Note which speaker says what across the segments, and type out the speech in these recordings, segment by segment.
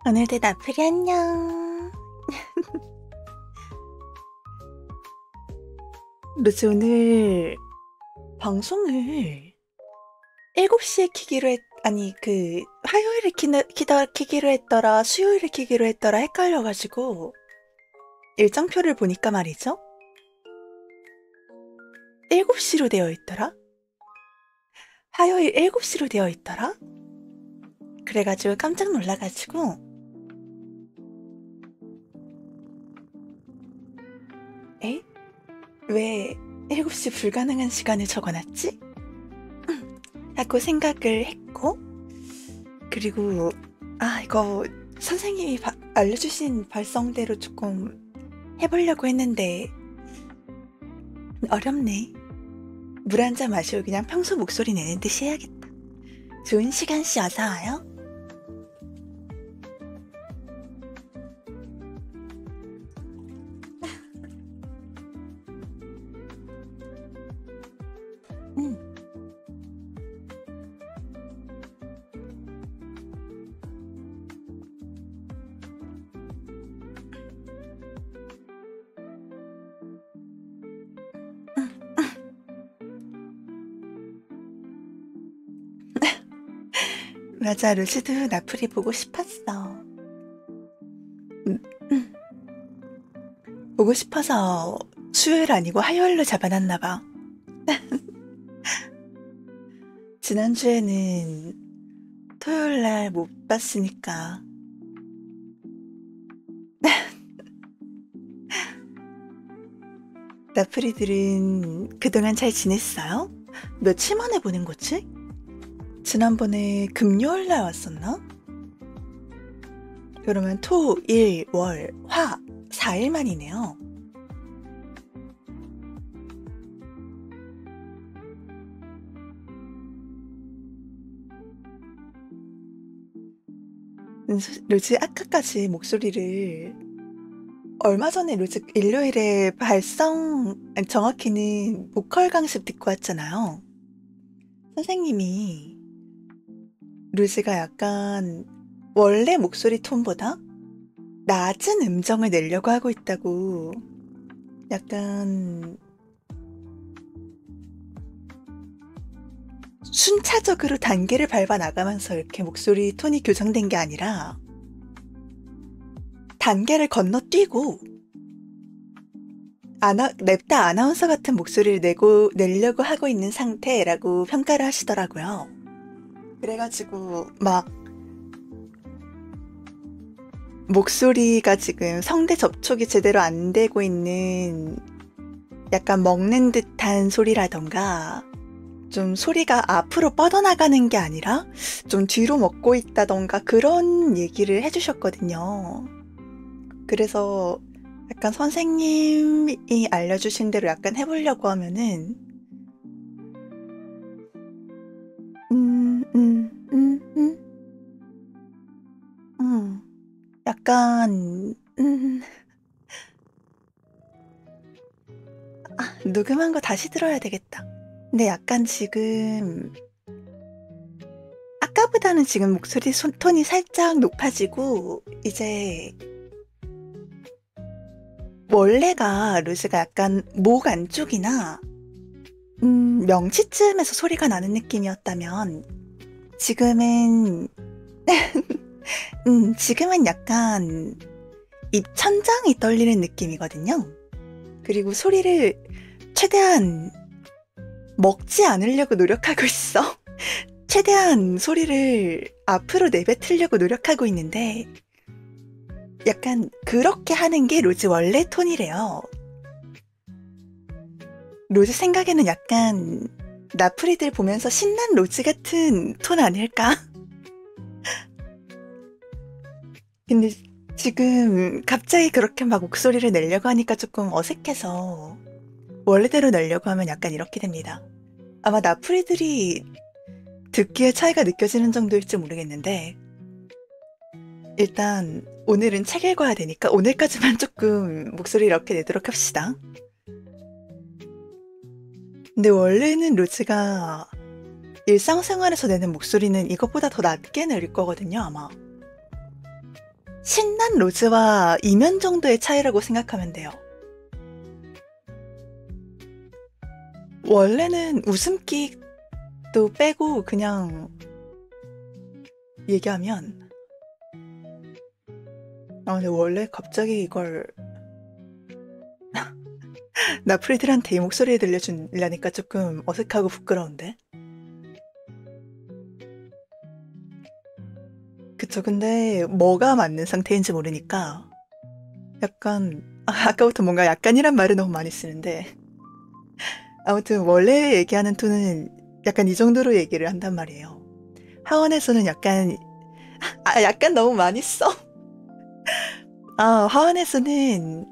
Speaker 1: 오늘도 나풀이 안녕. 루즈 오늘 방송을 7시에 키기로 화요일에 키기로 했더라, 수요일에 키기로 했더라 헷갈려가지고 일정표를 보니까 말이죠. 7시로 되어 있더라? 화요일 7시로 되어 있더라? 그래가지고 깜짝 놀라가지고 왜 7시 불가능한 시간을 적어놨지? 하고 생각을 했고, 그리고 이거 선생님이 알려주신 발성대로 조금 해보려고 했는데 어렵네. 물 한 잔 마시고 그냥 평소 목소리 내는 듯이 해야겠다. 좋은 시간씨 어서와요. 맞아, 루즈도 나풀이 보고 싶었어. 보고 싶어서 수요일 아니고 화요일로 잡아놨나봐. 지난주에는 토요일날 못 봤으니까. 나풀이들은 그동안 잘 지냈어요? 며칠 만에 보는 거지? 지난번에 금요일날 왔었나? 그러면 토, 일, 월, 화 4일 만이네요. 루즈 아까까지 목소리를 얼마 전에 루즈 일요일에 정확히는 보컬 강습 듣고 왔잖아요. 선생님이 루즈가 약간 원래 목소리 톤보다 낮은 음정을 내려고 하고 있다고, 약간 순차적으로 단계를 밟아 나가면서 이렇게 목소리 톤이 교정된 게 아니라 단계를 건너뛰고 냅다 아나운서 같은 목소리를 내려고 하고 있는 상태라고 평가를 하시더라고요. 그래가지고 막 목소리가 지금 성대 접촉이 제대로 안 되고 있는, 약간 먹는 듯한 소리라던가, 좀 소리가 앞으로 뻗어나가는 게 아니라 좀 뒤로 먹고 있다던가 그런 얘기를 해주셨거든요. 그래서 약간 선생님이 알려주신 대로 약간 해보려고 하면은 약간 녹음한 거 다시 들어야 되겠다. 근데 약간 지금 아까보다는 지금 목소리 톤이 살짝 높아지고, 이제 원래가 루즈가 약간 목 안쪽이나 명치쯤에서 소리가 나는 느낌이었다면, 지금은, 지금은 약간 입 천장이 떨리는 느낌이거든요. 그리고 소리를 최대한 먹지 않으려고 노력하고 있어. 최대한 소리를 앞으로 내뱉으려고 노력하고 있는데, 약간 그렇게 하는 게 로즈 원래 톤이래요. 로즈 생각에는 약간 나프리들 보면서 신난 로즈 같은 톤 아닐까? 근데 지금 갑자기 그렇게 막 목소리를 내려고 하니까 조금 어색해서 원래대로 내려고 하면 약간 이렇게 됩니다. 아마 나프리들이 듣기에 차이가 느껴지는 정도일지 모르겠는데 일단 오늘은 책 읽어야 되니까 오늘까지만 조금 목소리 이렇게 내도록 합시다. 근데 원래는 로즈가 일상생활에서 내는 목소리는 이것보다 더 낮게 낼 거거든요, 아마. 신난 로즈와 이면 정도의 차이라고 생각하면 돼요. 원래는 웃음기도 빼고 그냥 얘기하면 근데 원래 갑자기 이걸 나프리들한테 이 목소리를 들려주려니까 조금 어색하고 부끄러운데? 그쵸. 근데 뭐가 맞는 상태인지 모르니까 약간 아까부터 뭔가 약간이란 말을 너무 많이 쓰는데 아무튼 원래 얘기하는 톤은 약간 이 정도로 얘기를 한단 말이에요. 하원에서는 약간 너무 많이 써. 하원에서는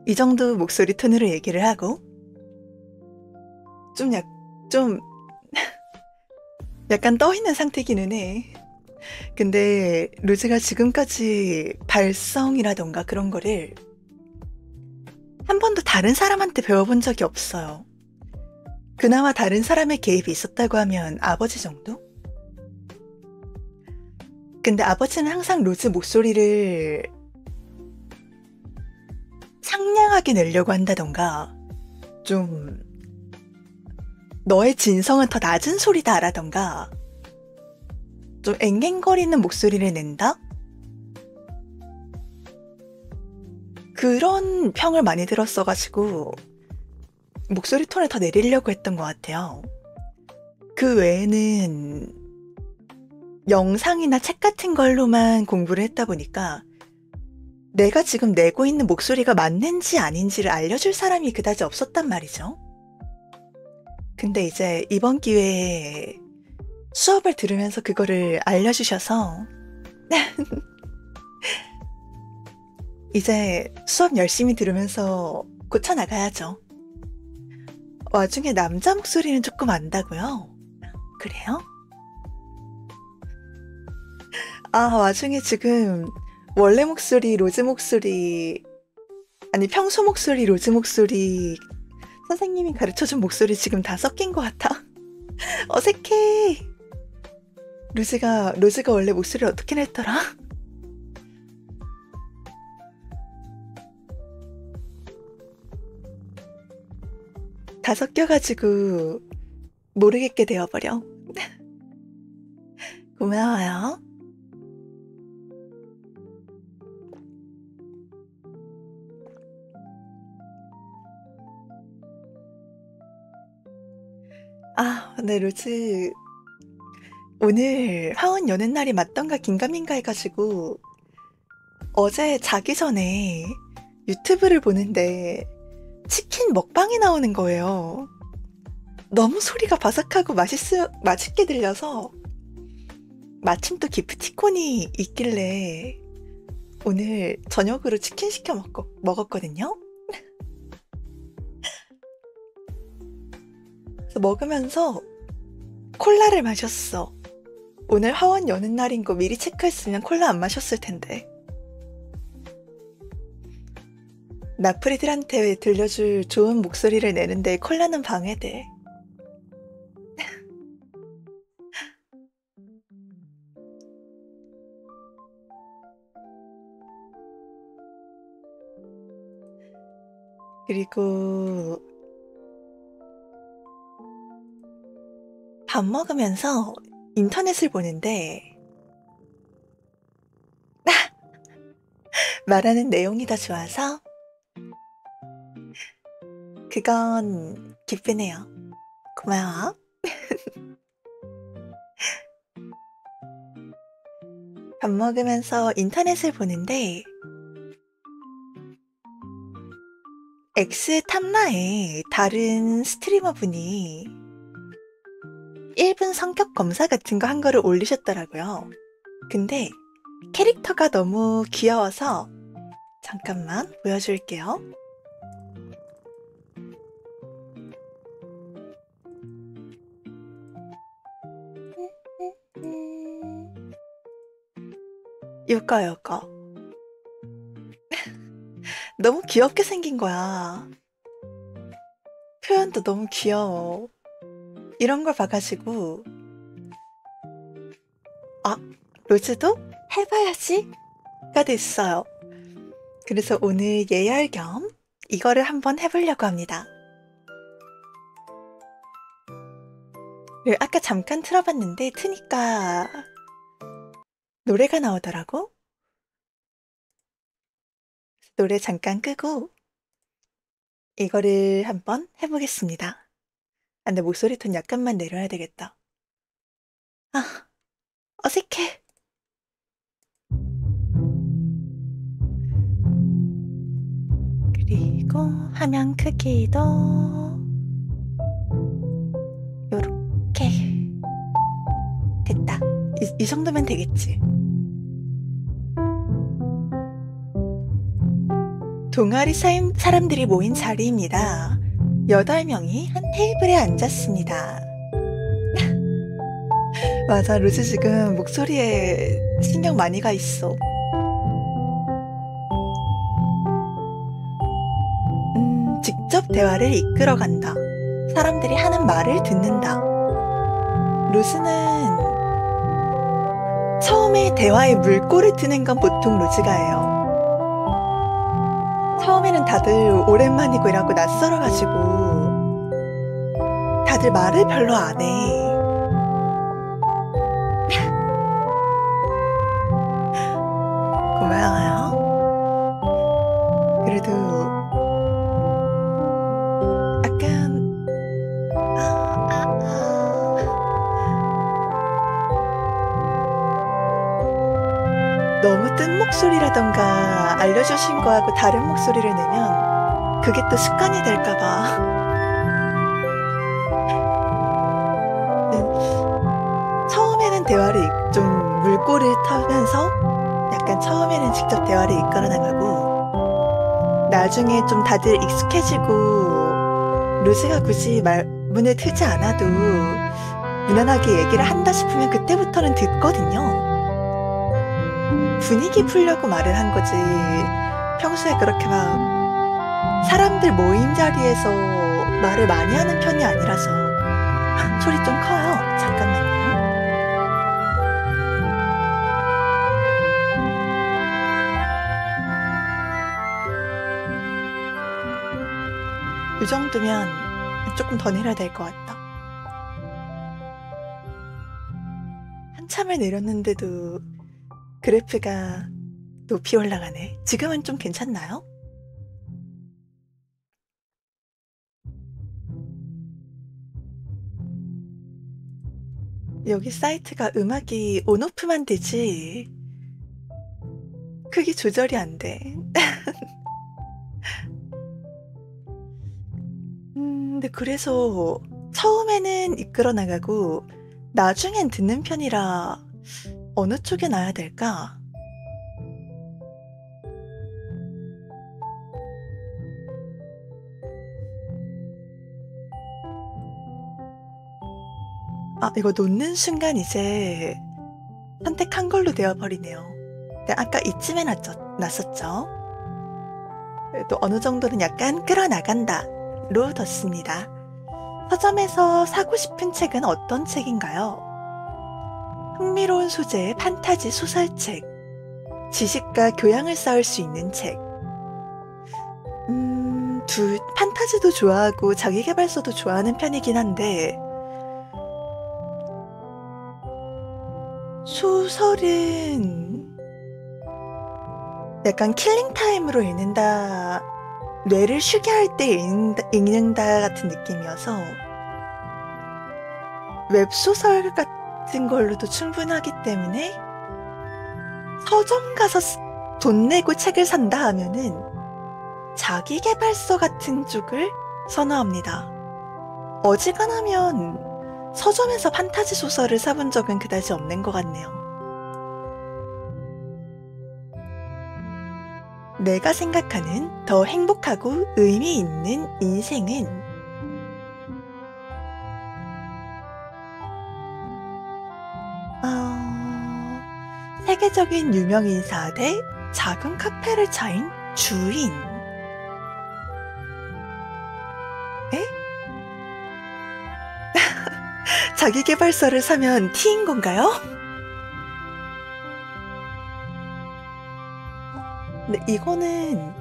Speaker 1: 이 정도 목소리 톤으로 얘기를 하고 좀 좀 약간 떠 있는 상태기는 해. 근데 루즈가 지금까지 발성이라던가 그런 거를 한 번도 다른 사람한테 배워본 적이 없어요. 그나마 다른 사람의 개입이 있었다고 하면 아버지 정도? 근데 아버지는 항상 로즈 목소리를 상냥하게 내려고 한다던가 좀 너의 진성은 더 낮은 소리다라던가 좀 앵앵거리는 목소리를 낸다? 그런 평을 많이 들었어가지고 목소리 톤을 더 내리려고 했던 것 같아요. 그 외에는 영상이나 책 같은 걸로만 공부를 했다 보니까 내가 지금 내고 있는 목소리가 맞는지 아닌지를 알려줄 사람이 그다지 없었단 말이죠. 근데 이제 이번 기회에 수업을 들으면서 그거를 알려주셔서 이제 수업 열심히 들으면서 고쳐나가야죠. 와중에 남자 목소리는 조금 안다고요? 그래요? 와중에 지금 원래 목소리, 로즈 목소리, 아니 평소 목소리, 로즈 목소리, 선생님이 가르쳐준 목소리 지금 다 섞인 것 같아. 어색해. 로즈가 원래 목소리를 어떻게 냈더라? 다 섞여가지고 모르겠게 되어버려. 고마워요. 네, 로즈. 오늘 화원 여는 날이 맞던가 긴가민가 해가지고 어제 자기 전에 유튜브를 보는데 치킨 먹방이 나오는 거예요. 너무 소리가 바삭하고 맛있게 들려서 마침 또 기프티콘이 있길래 오늘 저녁으로 치킨 시켜 먹었거든요. 그래서 먹으면서 콜라를 마셨어. 오늘 화원 여는 날인 거 미리 체크했으면 콜라 안 마셨을 텐데. 나프리들한테 들려줄 좋은 목소리를 내는데 콜라는 방해돼. 그리고 밥 먹으면서 인터넷을 보는데 말하는 내용이 더 좋아서 그건 기쁘네요. 고마워. 밥 먹으면서 인터넷을 보는데 X 탐라에 다른 스트리머 분이 1분 성격 검사 같은 거 한 거를 올리셨더라고요. 근데 캐릭터가 너무 귀여워서 잠깐만 보여줄게요. 이거. 너무 귀엽게 생긴 거야. 표현도 너무 귀여워. 이런 걸 봐가지고 로즈도 해봐야지가 됐어요. 그래서 오늘 예열 겸 이거를 한번 해보려고 합니다. 아까 잠깐 틀어봤는데 트니까 노래가 나오더라고. 노래 잠깐 끄고 이거를 한번 해보겠습니다. 근데 목소리 톤 약간만 내려야 되겠다. 어색해. 그리고 화면 크기도 요렇게 됐다. 이 정도면 되겠지. 동아리 사람들이 모인 자리입니다. 8명이 한 테이블에 앉았습니다. 맞아, 루즈 지금 목소리에 신경 많이 가 있어. 직접 대화를 이끌어간다. 사람들이 하는 말을 듣는다. 루즈는 처음에 대화에 물꼬를 트는 건 보통 루즈가 해요. 처음에는 다들 오랜만이고 이라고 낯설어가지고 다들 말을 별로 안 해. 고마워요. 그래도 약간 너무 뜬 목소리라던가 알려주신 거하고 다른 목소리를 내면 그게 또 습관이 될까봐. 처음에는 대화를 좀 물꼬를 타면서 약간 처음에는 직접 대화를 이끌어 나가고 나중에 좀 다들 익숙해지고 루즈가 굳이 문을 트지 않아도 무난하게 얘기를 한다 싶으면 그때부터는 듣거든요. 분위기 풀려고 말을 한 거지 평소에 그렇게 막 사람들 모임 자리에서 말을 많이 하는 편이 아니라서. 소리 좀 커요. 잠깐만요. 이 정도면 조금 더 내려야 될 것 같다. 한참을 내렸는데도 그래프가 높이 올라가네. 지금은 좀 괜찮나요? 여기 사이트가 음악이 온오프만 되지 크기 조절이 안 돼. 근데 그래서 처음에는 이끌어 나가고 나중엔 듣는 편이라 어느 쪽에 놔야 될까? 이거 놓는 순간 이제 선택한 걸로 되어버리네요. 근데 아까 이쯤에 놨었죠? 또 어느 정도는 약간 끌어나간다로 뒀습니다. 서점에서 사고 싶은 책은 어떤 책인가요? 흥미로운 소재의 판타지 소설책, 지식과 교양을 쌓을 수 있는 책. 판타지도 좋아하고 자기계발서도 좋아하는 편이긴 한데 소설은 약간 킬링타임으로 읽는다, 뇌를 쉬게 할 때 읽는다 같은 느낌이어서 웹소설 같은 걸로도 충분하기 때문에 서점 가서 돈 내고 책을 산다 하면은 자기계발서 같은 쪽을 선호합니다. 어지간하면 서점에서 판타지 소설을 사본 적은 그다지 없는 것 같네요. 내가 생각하는 더 행복하고 의미 있는 인생은 세계적인 유명 인사 대 작은 카페를 차린 주인. 에? 자기계발서를 사면 T인 건가요? 근데 이거는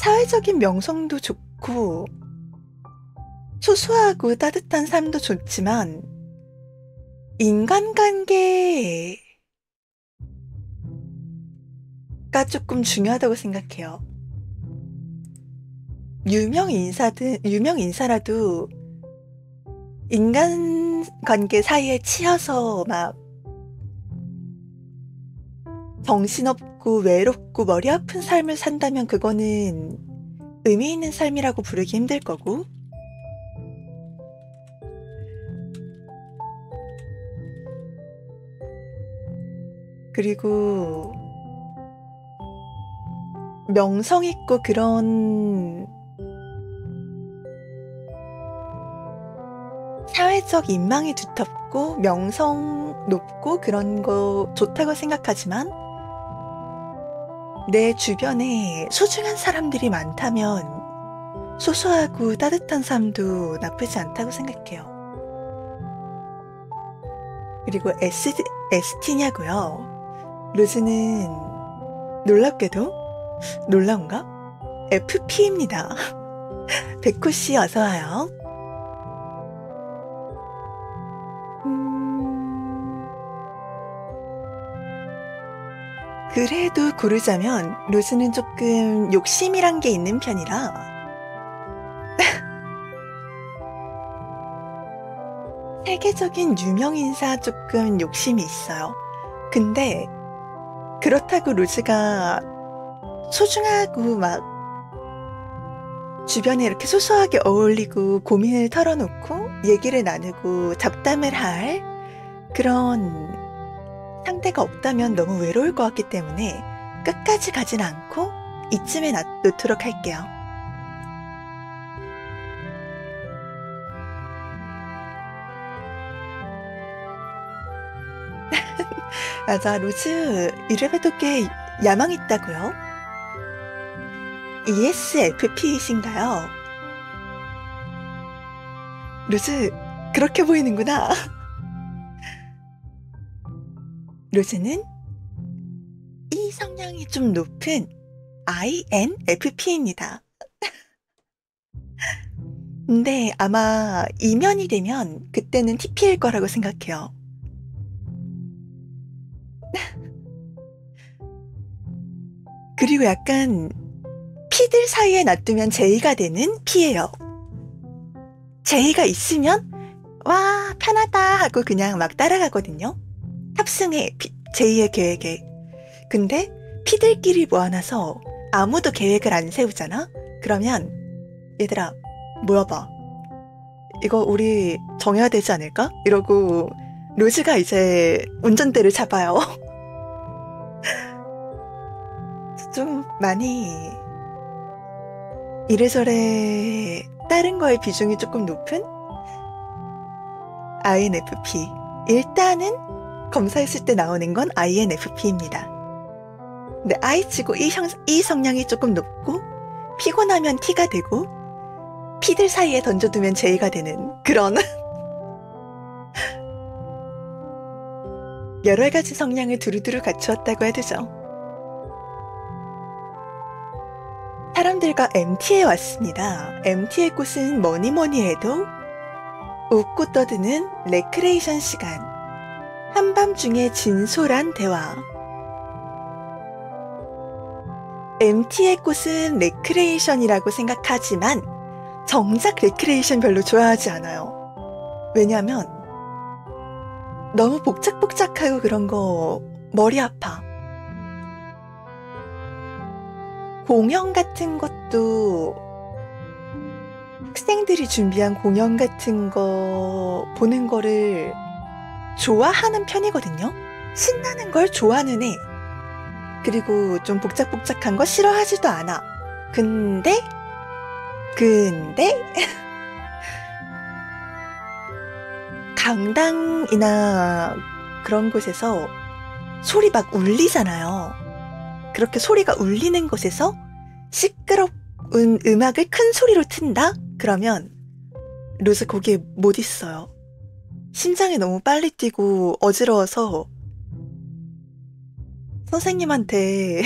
Speaker 1: 사회적인 명성도 좋고 소소하고 따뜻한 삶도 좋지만 인간관계가 조금 중요하다고 생각해요. 유명 인사라도 인간관계 사이에 치여서 막 정신없고 외롭고 머리 아픈 삶을 산다면 그거는 의미 있는 삶이라고 부르기 힘들 거고, 그리고 명성 있고 그런 사회적 인망이 두텁고 명성 높고 그런 거 좋다고 생각하지만 내 주변에 소중한 사람들이 많다면 소소하고 따뜻한 삶도 나쁘지 않다고 생각해요. 그리고 ST냐고요? 로즈는 놀랍게도, 놀라운가? FP입니다. 백호씨 어서와요. 그래도 고르자면 로즈는 조금 욕심이란 게 있는 편이라 세계적인 유명인사 조금 욕심이 있어요. 근데 그렇다고 로즈가 소중하고 막 주변에 이렇게 소소하게 어울리고 고민을 털어놓고 얘기를 나누고 잡담을 할 그런 상대가 없다면 너무 외로울 것 같기 때문에 끝까지 가진 않고 이쯤에 놓도록 할게요. 맞아, 로즈 이래봬도 꽤 야망 있다고요? ESFP이신가요? 로즈 그렇게 보이는구나. 로즈는 이 성향이 좀 높은 INFP입니다. 근데 아마 이면이 되면 그때는 TP일 거라고 생각해요. 그리고 약간 P들 사이에 놔두면 J가 되는 P예요. J가 있으면 와 편하다 하고 그냥 막 따라가거든요. 탑승해 J의 계획에. 근데 P들끼리 모아놔서 아무도 계획을 안 세우잖아? 그러면 얘들아 모여봐, 이거 우리 정해야 되지 않을까? 이러고 로즈가 이제 운전대를 잡아요. 좀 많이 이래저래 다른 거에 비중이 조금 높은 INFP. 일단은 검사했을 때 나오는 건 INFP입니다. 근데 I치고 이 성향이 조금 높고 피곤하면 T가 되고 P들 사이에 던져두면 J가 되는 그런 여러 가지 성향을 두루두루 갖추었다고 해두죠. 사람들과 MT에 왔습니다. MT의 꽃은 뭐니 해도 웃고 떠드는 레크레이션 시간. 한밤중에 진솔한 대화. MT의 꽃은 레크레이션이라고 생각하지만 정작 레크레이션 별로 좋아하지 않아요. 왜냐면 너무 복작복작하고 그런 거 머리 아파. 공연 같은 것도 학생들이 준비한 공연 같은 거 보는 거를 좋아하는 편이거든요. 신나는 걸 좋아하는 애. 그리고 좀 복작복작한 거 싫어하지도 않아. 근데 강당이나 그런 곳에서 소리 막 울리잖아요. 그렇게 소리가 울리는 곳에서 시끄러운 음악을 큰 소리로 튼다? 그러면 로즈 거기에 못 있어요. 심장이 너무 빨리 뛰고 어지러워서 선생님한테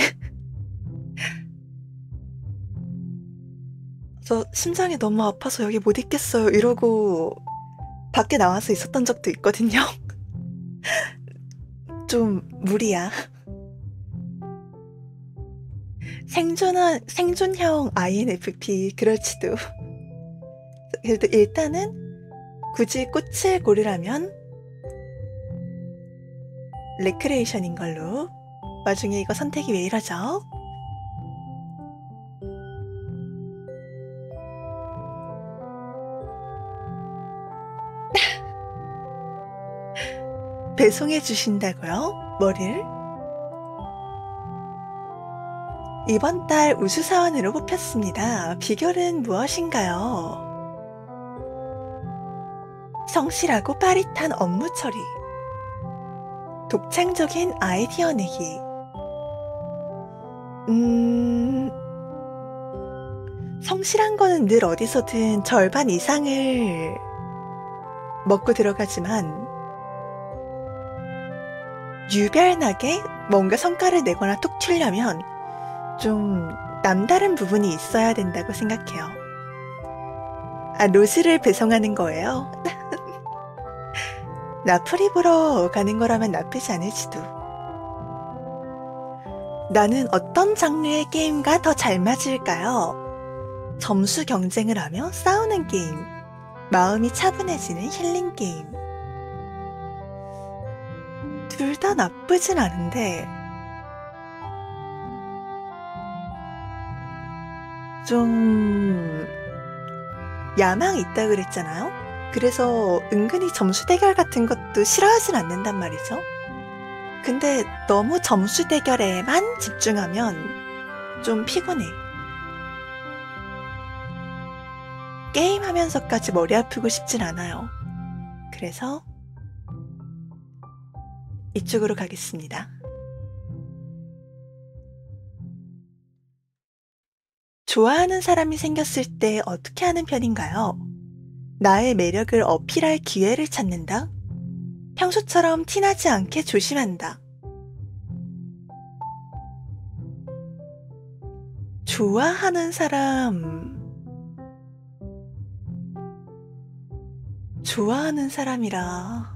Speaker 1: 저 심장이 너무 아파서 여기 못 있겠어요 이러고 밖에 나와서 있었던 적도 있거든요. 좀 무리야. 생존형 INFP 그럴지도. 그래도 일단은 굳이 꽃을 고르라면 레크레이션인 걸로. 와중에 이거 선택이 왜 이러죠? 배송해 주신다고요? 뭐를? 이번 달 우수사원으로 뽑혔습니다. 비결은 무엇인가요? 성실하고 빠릿한 업무 처리. 독창적인 아이디어 내기. 성실한 거는 늘 어디서든 절반 이상을 먹고 들어가지만 유별나게 뭔가 성과를 내거나 톡 튀려면 좀 남다른 부분이 있어야 된다고 생각해요. 아, 로즈를 배송하는 거예요? 나풀이 보러 가는 거라면 나쁘지 않을지도. 나는 어떤 장르의 게임과 더 잘 맞을까요? 점수 경쟁을 하며 싸우는 게임, 마음이 차분해지는 힐링 게임. 둘 다 나쁘진 않은데 좀 야망이 있다 그랬잖아요? 그래서 은근히 점수 대결 같은 것도 싫어하진 않는단 말이죠. 근데 너무 점수 대결에만 집중하면 좀 피곤해. 게임하면서까지 머리 아프고 싶진 않아요. 그래서 이쪽으로 가겠습니다. 좋아하는 사람이 생겼을 때 어떻게 하는 편인가요? 나의 매력을 어필할 기회를 찾는다? 평소처럼 티나지 않게 조심한다. 좋아하는 사람이라.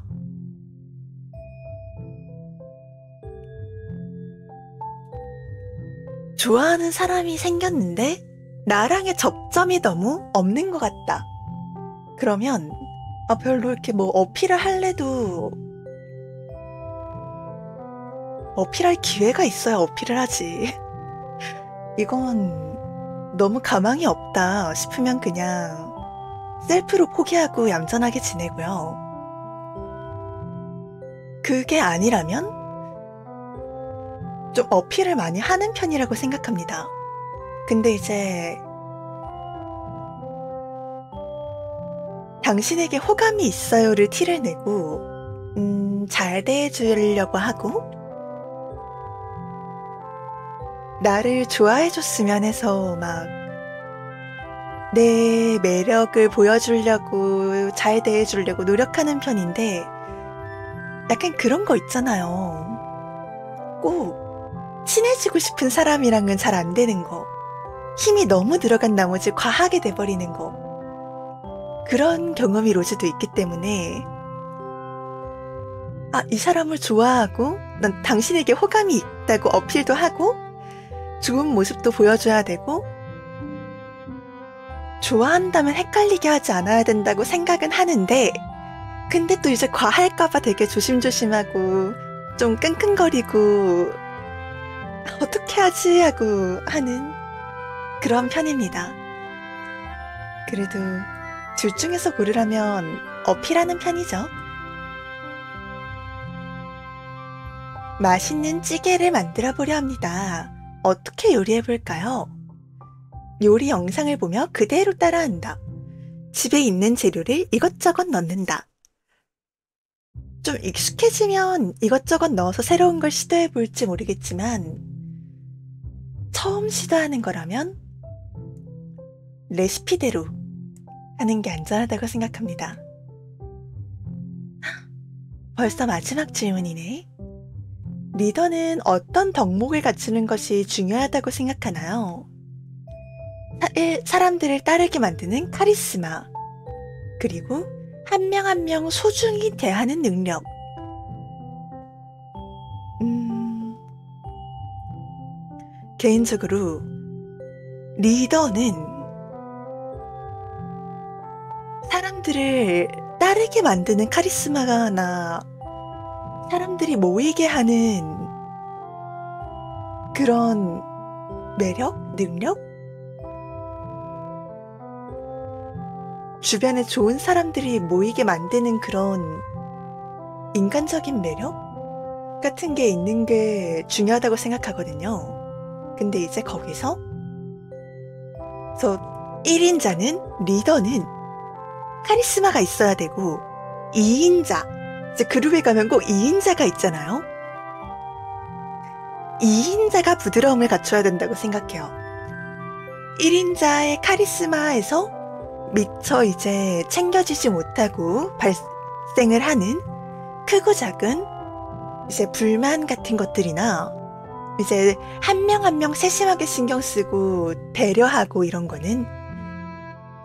Speaker 1: 좋아하는 사람이 생겼는데 나랑의 접점이 너무 없는 것 같다. 그러면 별로 이렇게 뭐 어필을 할래도 어필할 기회가 있어야 어필을 하지. 이건 너무 가망이 없다 싶으면 그냥 셀프로 포기하고 얌전하게 지내고요. 그게 아니라면 좀 어필을 많이 하는 편이라고 생각합니다. 근데 이제 당신에게 호감이 있어요를 티를 내고 잘 대해주려고 하고 나를 좋아해줬으면 해서 막 내 매력을 보여주려고 잘 대해주려고 노력하는 편인데 약간 그런 거 있잖아요. 꼭 친해지고 싶은 사람이랑은 잘 안 되는 거. 힘이 너무 들어간 나머지 과하게 돼버리는 거. 그런 경험이 로즈도 있기 때문에 아, 이 사람을 좋아하고, 난 당신에게 호감이 있다고 어필도 하고, 좋은 모습도 보여줘야 되고, 좋아한다면 헷갈리게 하지 않아야 된다고 생각은 하는데, 근데 또 이제 과할까봐 되게 조심조심하고, 좀 끙끙거리고, 어떻게 하지? 하고 하는 그런 편입니다. 그래도 둘 중에서 고르라면 어필하는 편이죠. 맛있는 찌개를 만들어 보려 합니다. 어떻게 요리해 볼까요? 요리 영상을 보며 그대로 따라한다. 집에 있는 재료를 이것저것 넣는다. 좀 익숙해지면 이것저것 넣어서 새로운 걸 시도해 볼지 모르겠지만, 처음 시도하는 거라면 레시피대로 하는 게 안전하다고 생각합니다. 벌써 마지막 질문이네. 리더는 어떤 덕목을 갖추는 것이 중요하다고 생각하나요? 사람들을 따르게 만드는 카리스마, 그리고 한 명 한 명 소중히 대하는 능력. 음, 개인적으로 리더는 사람들을 따르게 만드는 카리스마나 사람들이 모이게 하는 그런 매력? 능력? 주변에 좋은 사람들이 모이게 만드는 그런 인간적인 매력 같은 게 있는 게 중요하다고 생각하거든요. 근데 이제 거기서 1인자는, 리더는 카리스마가 있어야 되고, 2인자, 이제 그룹에 가면 꼭 2인자가 있잖아요. 2인자가 부드러움을 갖춰야 된다고 생각해요. 1인자의 카리스마에서 미처 이제 챙겨지지 못하고 발생을 하는 크고 작은 이제 불만 같은 것들이나 이제 한 명 한 명 세심하게 신경 쓰고 배려하고 이런 거는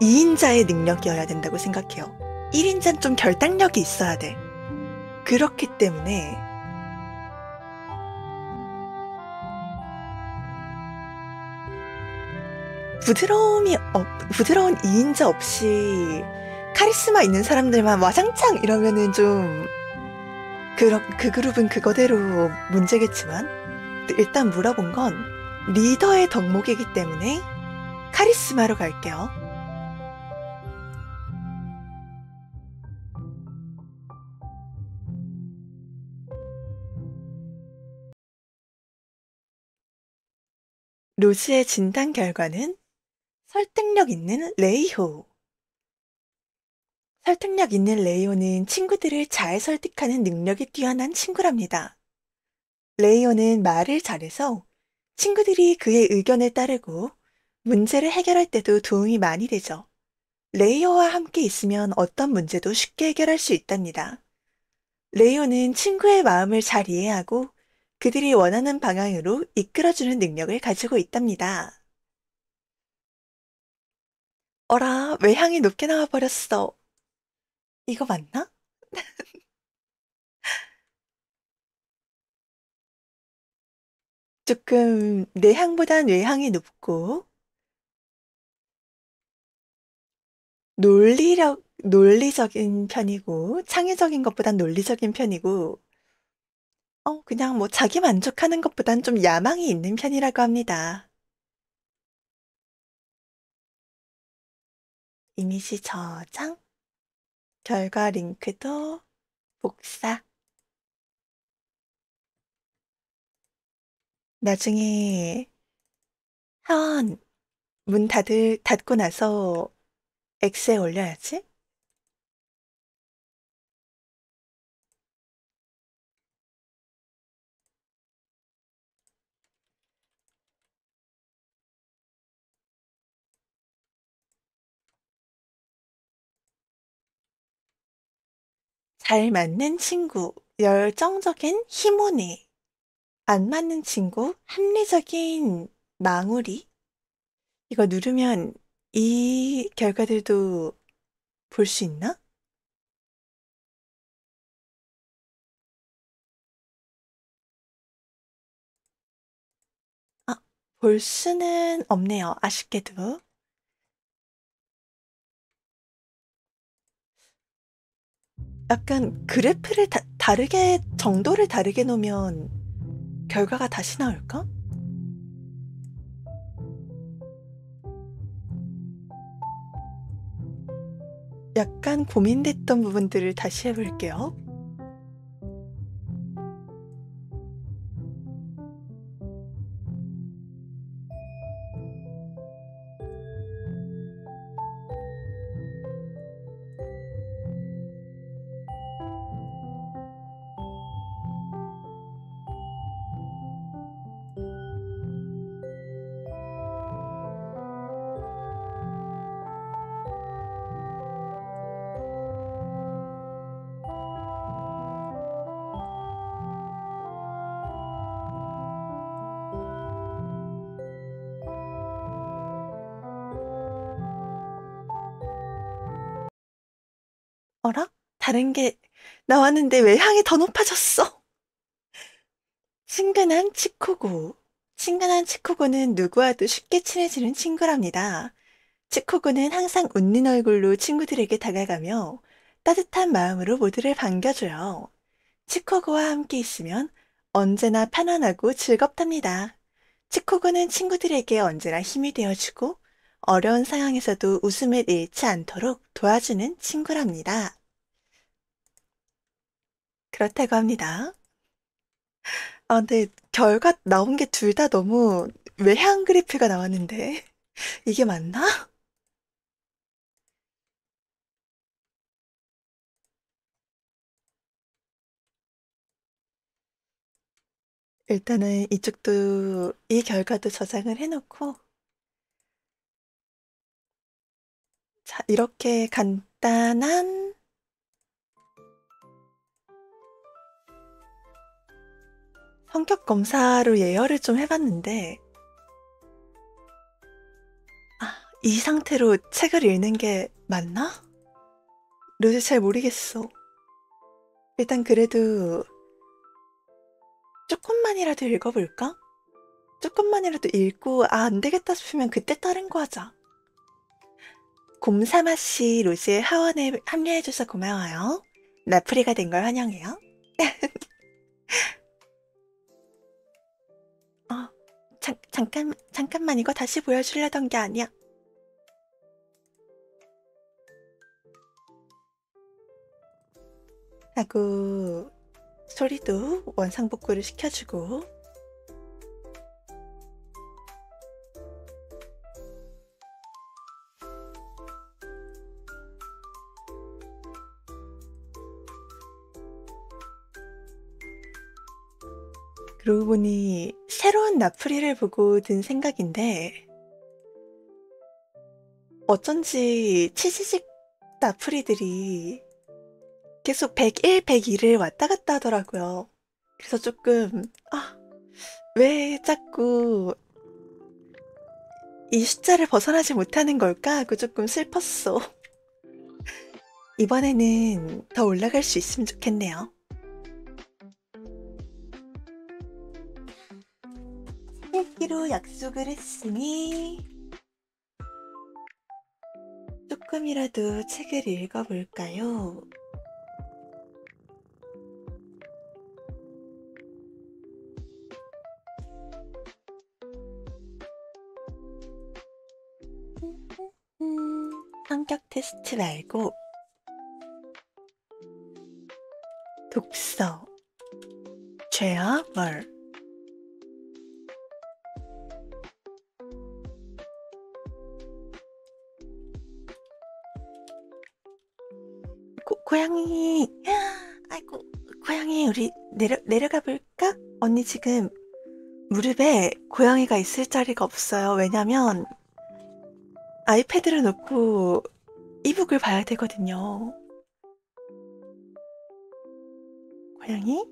Speaker 1: 2인자의 능력이어야 된다고 생각해요. 1인자는 좀 결단력이 있어야 돼. 그렇기 때문에 부드러운 2인자 없이 카리스마 있는 사람들만 와장창 이러면은 좀, 그 그룹은 그거대로 문제겠지만, 일단 물어본 건 리더의 덕목이기 때문에 카리스마로 갈게요. 로즈의 진단 결과는 설득력 있는 레이호. 설득력 있는 레이호는 친구들을 잘 설득하는 능력이 뛰어난 친구랍니다. 레이호는 말을 잘해서 친구들이 그의 의견을 따르고 문제를 해결할 때도 도움이 많이 되죠. 레이호와 함께 있으면 어떤 문제도 쉽게 해결할 수 있답니다. 레이호는 친구의 마음을 잘 이해하고 그들이 원하는 방향으로 이끌어주는 능력을 가지고 있답니다. 어라, 외향이 높게 나와버렸어. 이거 맞나? 조금 내향보단 외향이 높고 논리적인 편이고 창의적인 것보단 논리적인 편이고 그냥 뭐 자기 만족하는 것보단 좀 야망이 있는 편이라고 합니다. 이미지 저장, 결과 링크도 복사. 나중에 하원 문 닫고 나서 X에 올려야지. 잘 맞는 친구, 열정적인 희모네. 안 맞는 친구, 합리적인 망우리. 이거 누르면 이 결과들도 볼 수 있나? 볼 수는 없네요. 아쉽게도. 약간 그래프를 다르게 정도를 다르게 놓으면 결과가 다시 나올까? 약간 고민됐던 부분들을 다시 해 볼게요. 어라? 다른 게 나왔는데 왜 향이 더 높아졌어? 친근한 치코고. 친근한 치코고는 누구와도 쉽게 친해지는 친구랍니다. 치코고는 항상 웃는 얼굴로 친구들에게 다가가며 따뜻한 마음으로 모두를 반겨줘요. 치코고와 함께 있으면 언제나 편안하고 즐겁답니다. 치코고는 친구들에게 언제나 힘이 되어주고 어려운 상황에서도 웃음을 잃지 않도록 도와주는 친구랍니다. 그렇다고 합니다. 아, 근데 결과 나온 게 둘 다 너무 외향 그래프가 나왔는데 이게 맞나? 일단은 이쪽도 이 결과도 저장을 해놓고 자, 이렇게 간단한 성격 검사로 예열을 좀 해봤는데 아, 이 상태로 책을 읽는 게 맞나? 요새 잘 모르겠어. 일단 그래도 조금만이라도 읽어볼까? 조금만이라도 읽고 아, 안 되겠다 싶으면 그때 다른 거 하자. 곰사마 씨 로즈의 하원에 합류해줘서 고마워요. 나프리가 된 걸 환영해요. 어, 잠깐만 이거 다시 보여주려던 게 아니야. 하고 소리도 원상복구를 시켜주고 그러고 보니 새로운 나프리를 보고 든 생각인데 어쩐지 치지직 나프리들이 계속 101, 102를 왔다 갔다 하더라고요. 그래서 조금 아, 왜 자꾸 이 숫자를 벗어나지 못하는 걸까 하고 조금 슬펐어. 이번에는 더 올라갈 수 있으면 좋겠네요. 읽기로 약속을 했으니 조금이라도 책을 읽어볼까요? 성격 테스트 말고 독서, 죄와 월. 고양이, 아이고, 고양이, 우리 내려가 볼까? 언니 지금 무릎에 고양이가 있을 자리가 없어요. 왜냐면 아이패드를 놓고 이북을 봐야 되거든요. 고양이?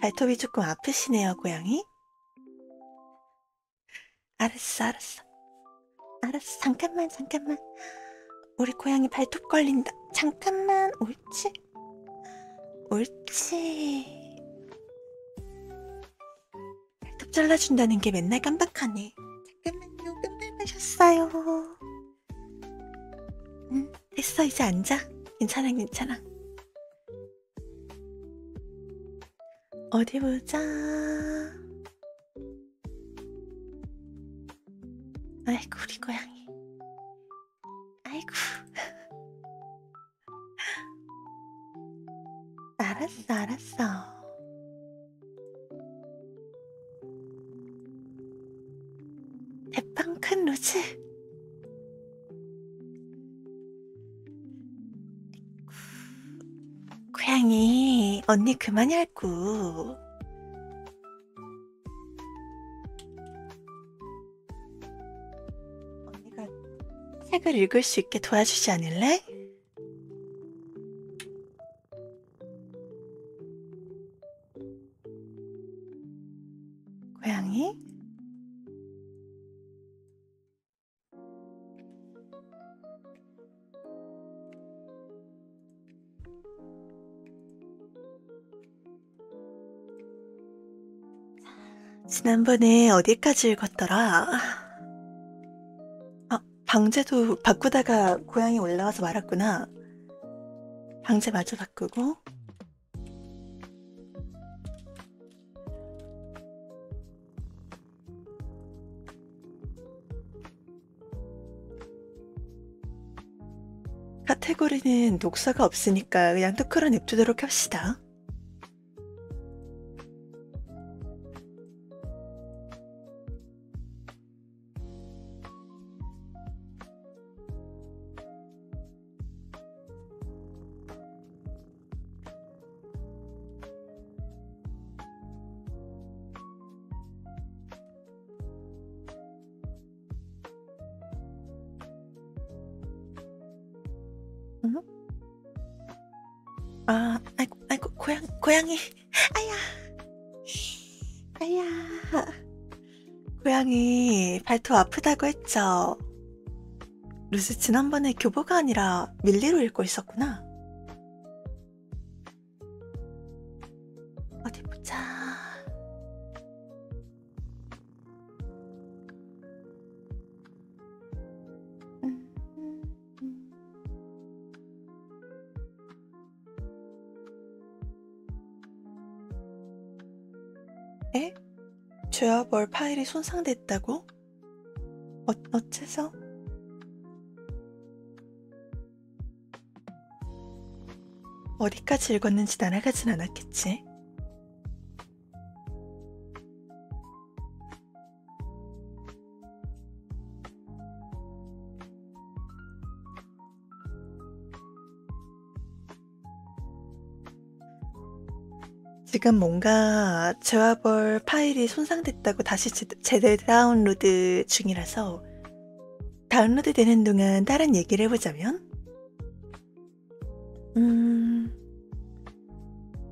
Speaker 1: 발톱이 조금 아프시네요, 고양이. 알았어. 잠깐만. 우리 고양이 발톱 걸린다. 잠깐만, 옳지. 발톱 잘라준다는 게 맨날 깜빡하네. 잠깐만요, 맨날 마셨어요. 됐어, 이제 앉아. 괜찮아, 괜찮아. 어디 보자. 아이고, 우리 고양이. 아이고. 알았어, 알았어. 대빵 큰 루즈. 고양이, 언니 그만이 할구. 언니가 책을 읽을 수 있게 도와주지 않을래? 고양이? 지난번에 어디까지 읽었더라? 아, 방제도 바꾸다가 고양이 올라와서 말았구나. 방제 마저 바꾸고. 카테고리는 독서가 없으니까 그냥 토크로 냅두도록 합시다. 응? 아, 아이고, 아이고, 고양이. 아야. 아야. 고양이 발톱 아프다고 했죠? 루스 지난번에 교보가 아니라 밀리로 읽고 있었구나. 어디 보자. 에? 죄와 벌 파일이 손상됐다고? 어째서? 어디까지 읽었는지 날아가진 않았겠지? 지금 뭔가 죄와 벌 파일이 손상됐다고 다시 재다운로드 중이라서 다운로드 되는 동안 다른 얘기를 해보자면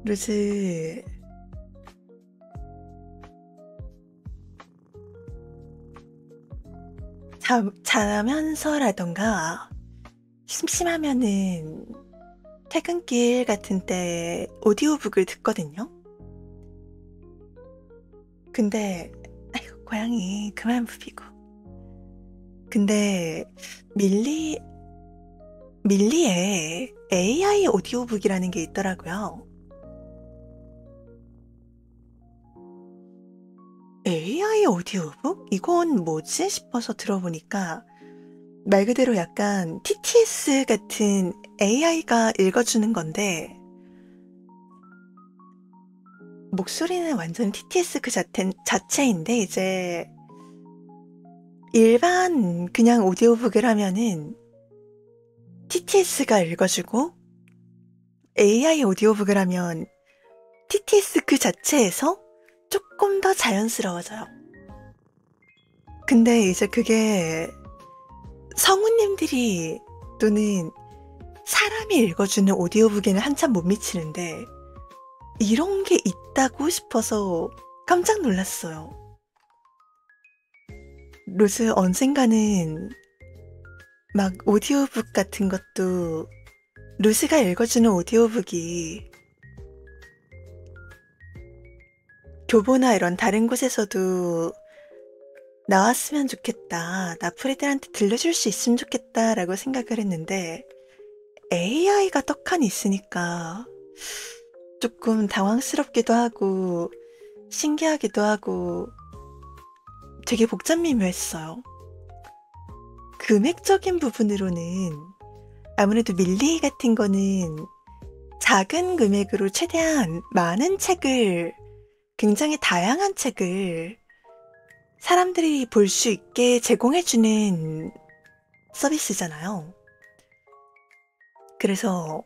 Speaker 1: 루즈 자면서라던가 심심하면은 퇴근길 같은 때 오디오북을 듣거든요. 근데 아이고 고양이 그만 부비고. 근데 밀리에 AI 오디오북이라는 게 있더라고요. AI 오디오북? 이건 뭐지? 싶어서 들어보니까 말 그대로 약간 TTS 같은 AI가 읽어주는 건데 목소리는 완전 TTS 그 자체인데 이제 일반 그냥 오디오북을 하면은 TTS가 읽어주고 AI 오디오북을 하면 TTS 그 자체에서 조금 더 자연스러워져요. 근데 이제 그게 성우님들이 또는 사람이 읽어주는 오디오북에는 한참 못 미치는데 이런 게 있다고 싶어서 깜짝 놀랐어요. 로즈 언젠가는 막 오디오북 같은 것도 로즈가 읽어주는 오디오북이 교보나 이런 다른 곳에서도 나왔으면 좋겠다. 나풀이들한테 들려줄 수 있으면 좋겠다라고 생각을 했는데 AI가 떡하니 있으니까 조금 당황스럽기도 하고 신기하기도 하고 되게 복잡미묘했어요. 금액적인 부분으로는 아무래도 밀리 같은 거는 작은 금액으로 최대한 많은 책을, 굉장히 다양한 책을 사람들이 볼 수 있게 제공해주는 서비스잖아요. 그래서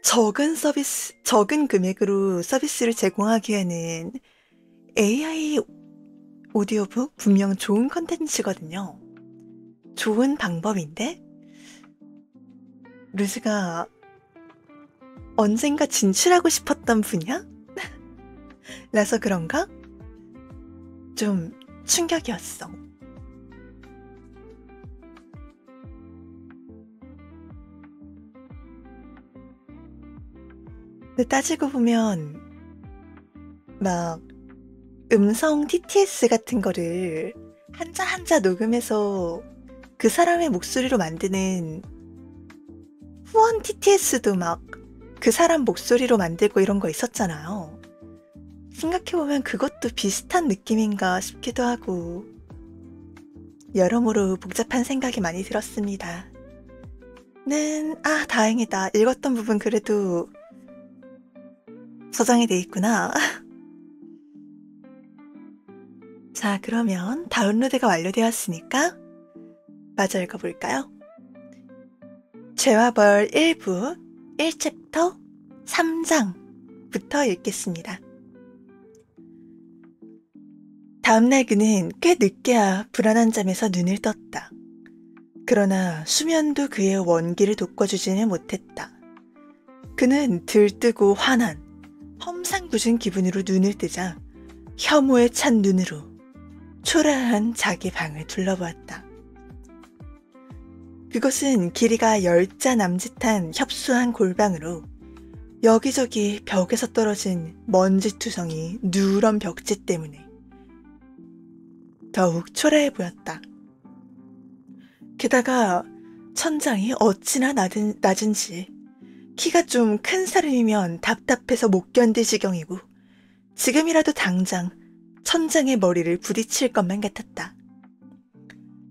Speaker 1: 적은 금액으로 서비스를 제공하기에는 AI 오디오북 분명 좋은 컨텐츠거든요. 좋은 방법인데, 루즈가 언젠가 진출하고 싶었던 분야? 라서 그런가? 좀 충격이었어. 근데 따지고 보면 막 음성 TTS 같은 거를 한자 한자 녹음해서 그 사람의 목소리로 만드는 후원 TTS도 막 그 사람 목소리로 만들고 이런 거 있었잖아요. 생각해보면 그것도 비슷한 느낌인가 싶기도 하고 여러모로 복잡한 생각이 많이 들었습니다. 다행이다. 읽었던 부분 그래도 저장이 돼 있구나. 자, 그러면 다운로드가 완료되었으니까 마저 읽어볼까요? 죄와 벌 1부 1챕터 3장부터 읽겠습니다. 다음날 그는 꽤 늦게야 불안한 잠에서 눈을 떴다. 그러나 수면도 그의 원기를 돋궈주지는 못했다. 그는 들뜨고 화난, 험상궂은 기분으로 눈을 뜨자 혐오에 찬 눈으로 초라한 자기 방을 둘러보았다. 그것은 길이가 10자 남짓한 협소한 골방으로 여기저기 벽에서 떨어진 먼지투성이 누런 벽지 때문에 더욱 초라해 보였다. 게다가 천장이 어찌나 낮은지 키가 좀 큰 사람이면 답답해서 못 견딜 지경이고 지금이라도 당장 천장에 머리를 부딪힐 것만 같았다.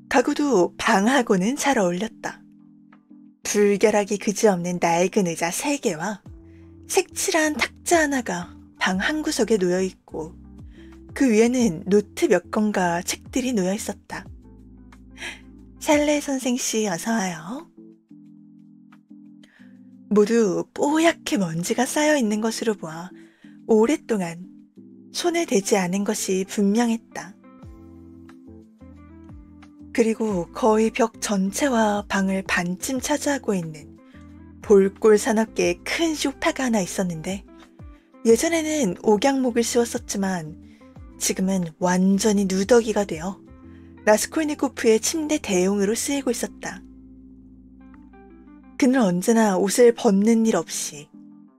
Speaker 1: 가구도 방하고는 잘 어울렸다. 불결하기 그지없는 낡은 의자 3개와 색칠한 탁자 하나가 방 한 구석에 놓여 있고 그 위에는 노트 몇 권과 책들이 놓여 있었다. 샬레 선생씨 어서 와요. 모두 뽀얗게 먼지가 쌓여 있는 것으로 보아 오랫동안 손에 대지 않은 것이 분명했다. 그리고 거의 벽 전체와 방을 반쯤 차지하고 있는 볼골 3-4개의 큰 소파가 하나 있었는데 예전에는 옥양목을 씌웠었지만 지금은 완전히 누더기가 되어 라스콜니코프의 침대 대용으로 쓰이고 있었다. 그는 언제나 옷을 벗는 일 없이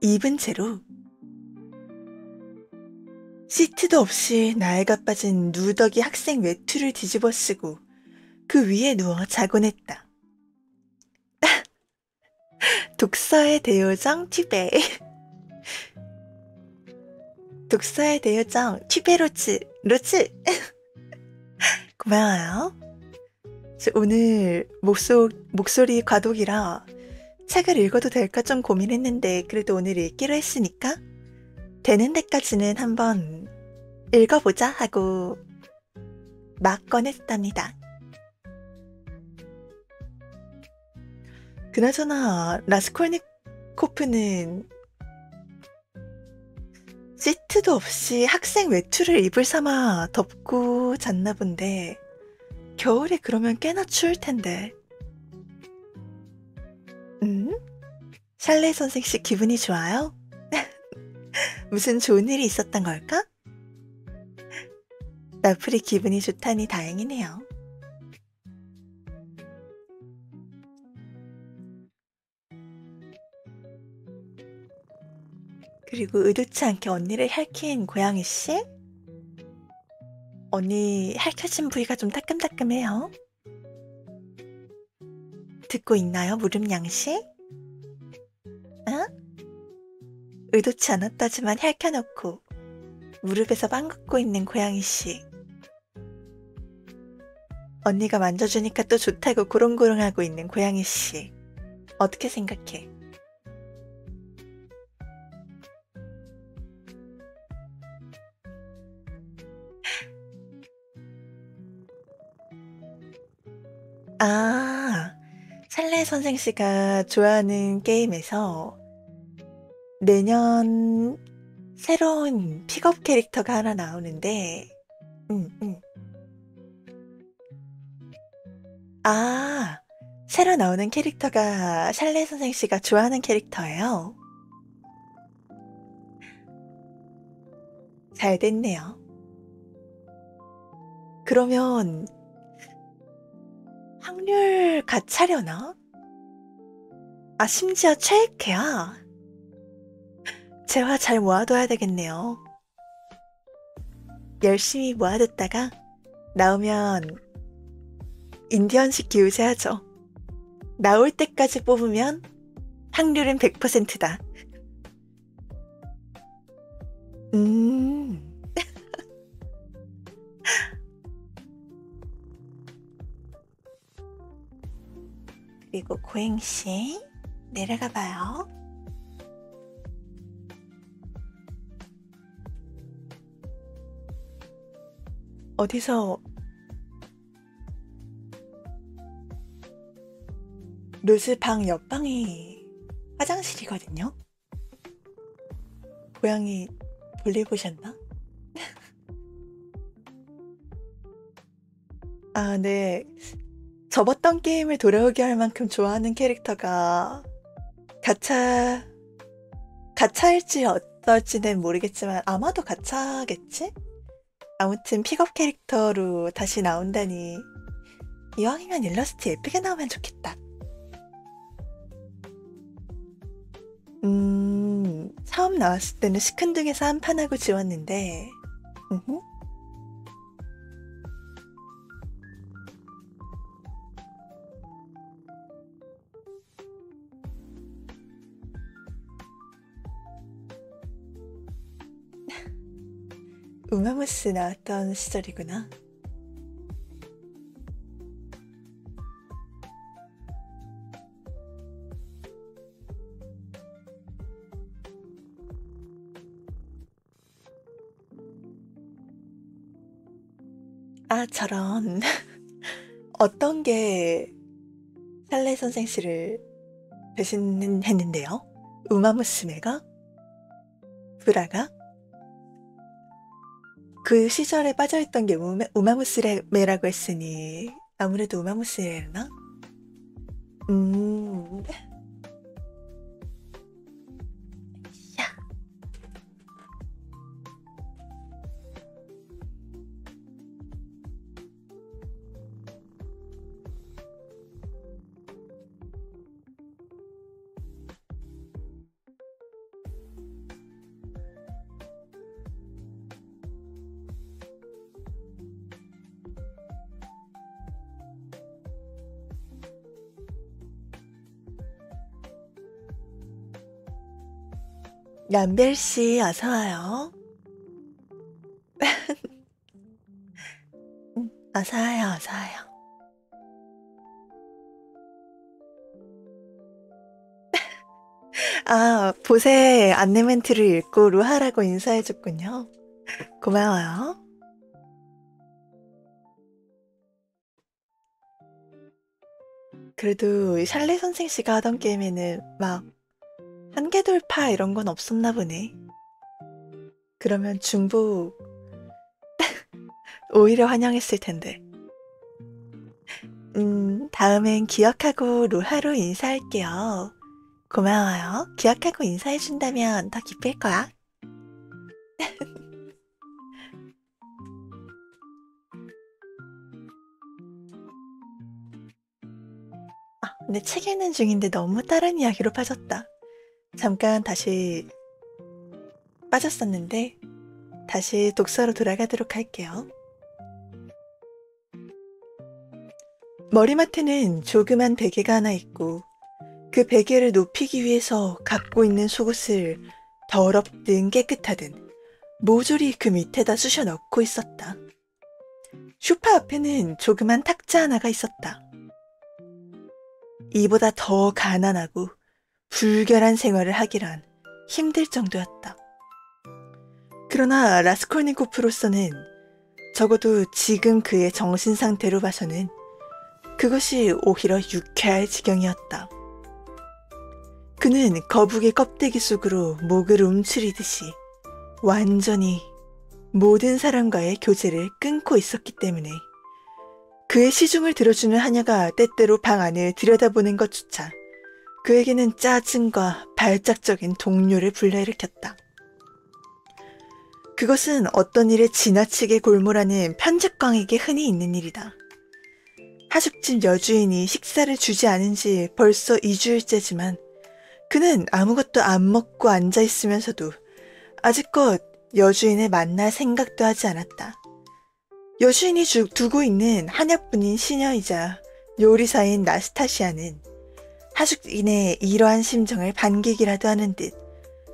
Speaker 1: 입은 채로 시트도 없이 낡아 빠진 누더기 학생 외투를 뒤집어 쓰고 그 위에 누워 자곤 했다. 독서의 대요정 튜베. 독서의 대요정 튜베로츠 로츠. 고마워요. 오늘 목소리 과독이라 책을 읽어도 될까 좀 고민했는데 그래도 오늘 읽기로 했으니까 되는 데까지는 한번 읽어보자 하고 막 꺼냈답니다. 그나저나 라스콜니코프는 시트도 없이 학생 외투를 입을 삼아 덮고 잤나 본데 겨울에 그러면 꽤나 추울 텐데. 샬레 선생씨 기분이 좋아요? 무슨 좋은 일이 있었던 걸까? 나풀이 기분이 좋다니 다행이네요. 그리고 의도치 않게 언니를 핥힌 고양이씨? 언니 핥혀진 부위가 좀 따끔따끔해요. 듣고 있나요, 무릎 양씨? 응? 의도치 않았다지만 핥혀놓고 무릎에서 빵 긋고 있는 고양이씨. 언니가 만져주니까 또 좋다고 고롱고롱하고 있는 고양이씨. 어떻게 생각해? 아, 샬레 선생씨가 좋아하는 게임에서 내년 새로운 픽업 캐릭터가 하나 나오는데, 응, 응. 아, 새로 나오는 캐릭터가 샬레 선생씨가 좋아하는 캐릭터예요. 잘 됐네요. 그러면 확률 같차려나? 아, 심지어 최애캐야. 재화 잘 모아둬야 되겠네요. 열심히 모아뒀다가 나오면 인디언식 기우제하죠. 나올 때까지 뽑으면 확률은 100%다. 음. 그리고 고행씨 내려가 봐요. 어디서 루즈 방 옆방이 화장실이거든요. 고양이 볼일 보셨나? 아, 네. 접었던 게임을 돌아오게 할 만큼 좋아하는 캐릭터가 가차일지 어떨지는 모르겠지만 아마도 가차겠지? 아무튼 픽업 캐릭터로 다시 나온다니 이왕이면 일러스트 예쁘게 나오면 좋겠다. 처음 나왔을 때는 시큰둥해서 한판하고 지웠는데 우마무스 나왔던 시절이구나. 아, 저런. 어떤 게 샬레 선생 씨를 배신했는데요? 우마무스메가? 브라가? 그 시절에 빠져있던 게 우마무스메라고 했으니 아무래도 우마무스메였나? 야. 람벨씨 어서와요. 어서와요, 어서와요. 아, 보세 안내 멘트를 읽고 루하라고 인사해줬군요. 고마워요. 그래도 샬레 선생 씨가 하던 게임에는 막 한계 돌파 이런 건 없었나 보네. 그러면 중복 오히려 환영했을 텐데. 다음엔 기억하고 루하로 인사할게요. 고마워요. 기억하고 인사해준다면 더 기쁠 거야. 아, 근데 책 읽는 중인데 너무 다른 이야기로 빠졌다. 잠깐 다시 빠졌었는데 다시 독서로 돌아가도록 할게요. 머리맡에는 조그만 베개가 하나 있고 그 베개를 높이기 위해서 갖고 있는 속옷을 더럽든 깨끗하든 모조리 그 밑에다 쑤셔 넣고 있었다. 소파 앞에는 조그만 탁자 하나가 있었다. 이보다 더 가난하고 불결한 생활을 하기란 힘들 정도였다. 그러나 라스콜니코프로서는 적어도 지금 그의 정신 상태로 봐서는 그것이 오히려 유쾌할 지경이었다. 그는 거북이 껍데기 속으로 목을 움츠리듯이 완전히 모든 사람과의 교제를 끊고 있었기 때문에 그의 시중을 들어주는 하녀가 때때로 방 안을 들여다보는 것조차 그에게는 짜증과 발작적인 동료를 불러일으켰다. 그것은 어떤 일에 지나치게 골몰하는 편집광에게 흔히 있는 일이다. 하숙집 여주인이 식사를 주지 않은 지 벌써 2주일째지만 그는 아무것도 안 먹고 앉아 있으면서도 아직껏 여주인을 만날 생각도 하지 않았다. 여주인이 두고 있는 한약분인 시녀이자 요리사인 나스타시아는 하숙인의 이러한 심정을 반기기라도 하는 듯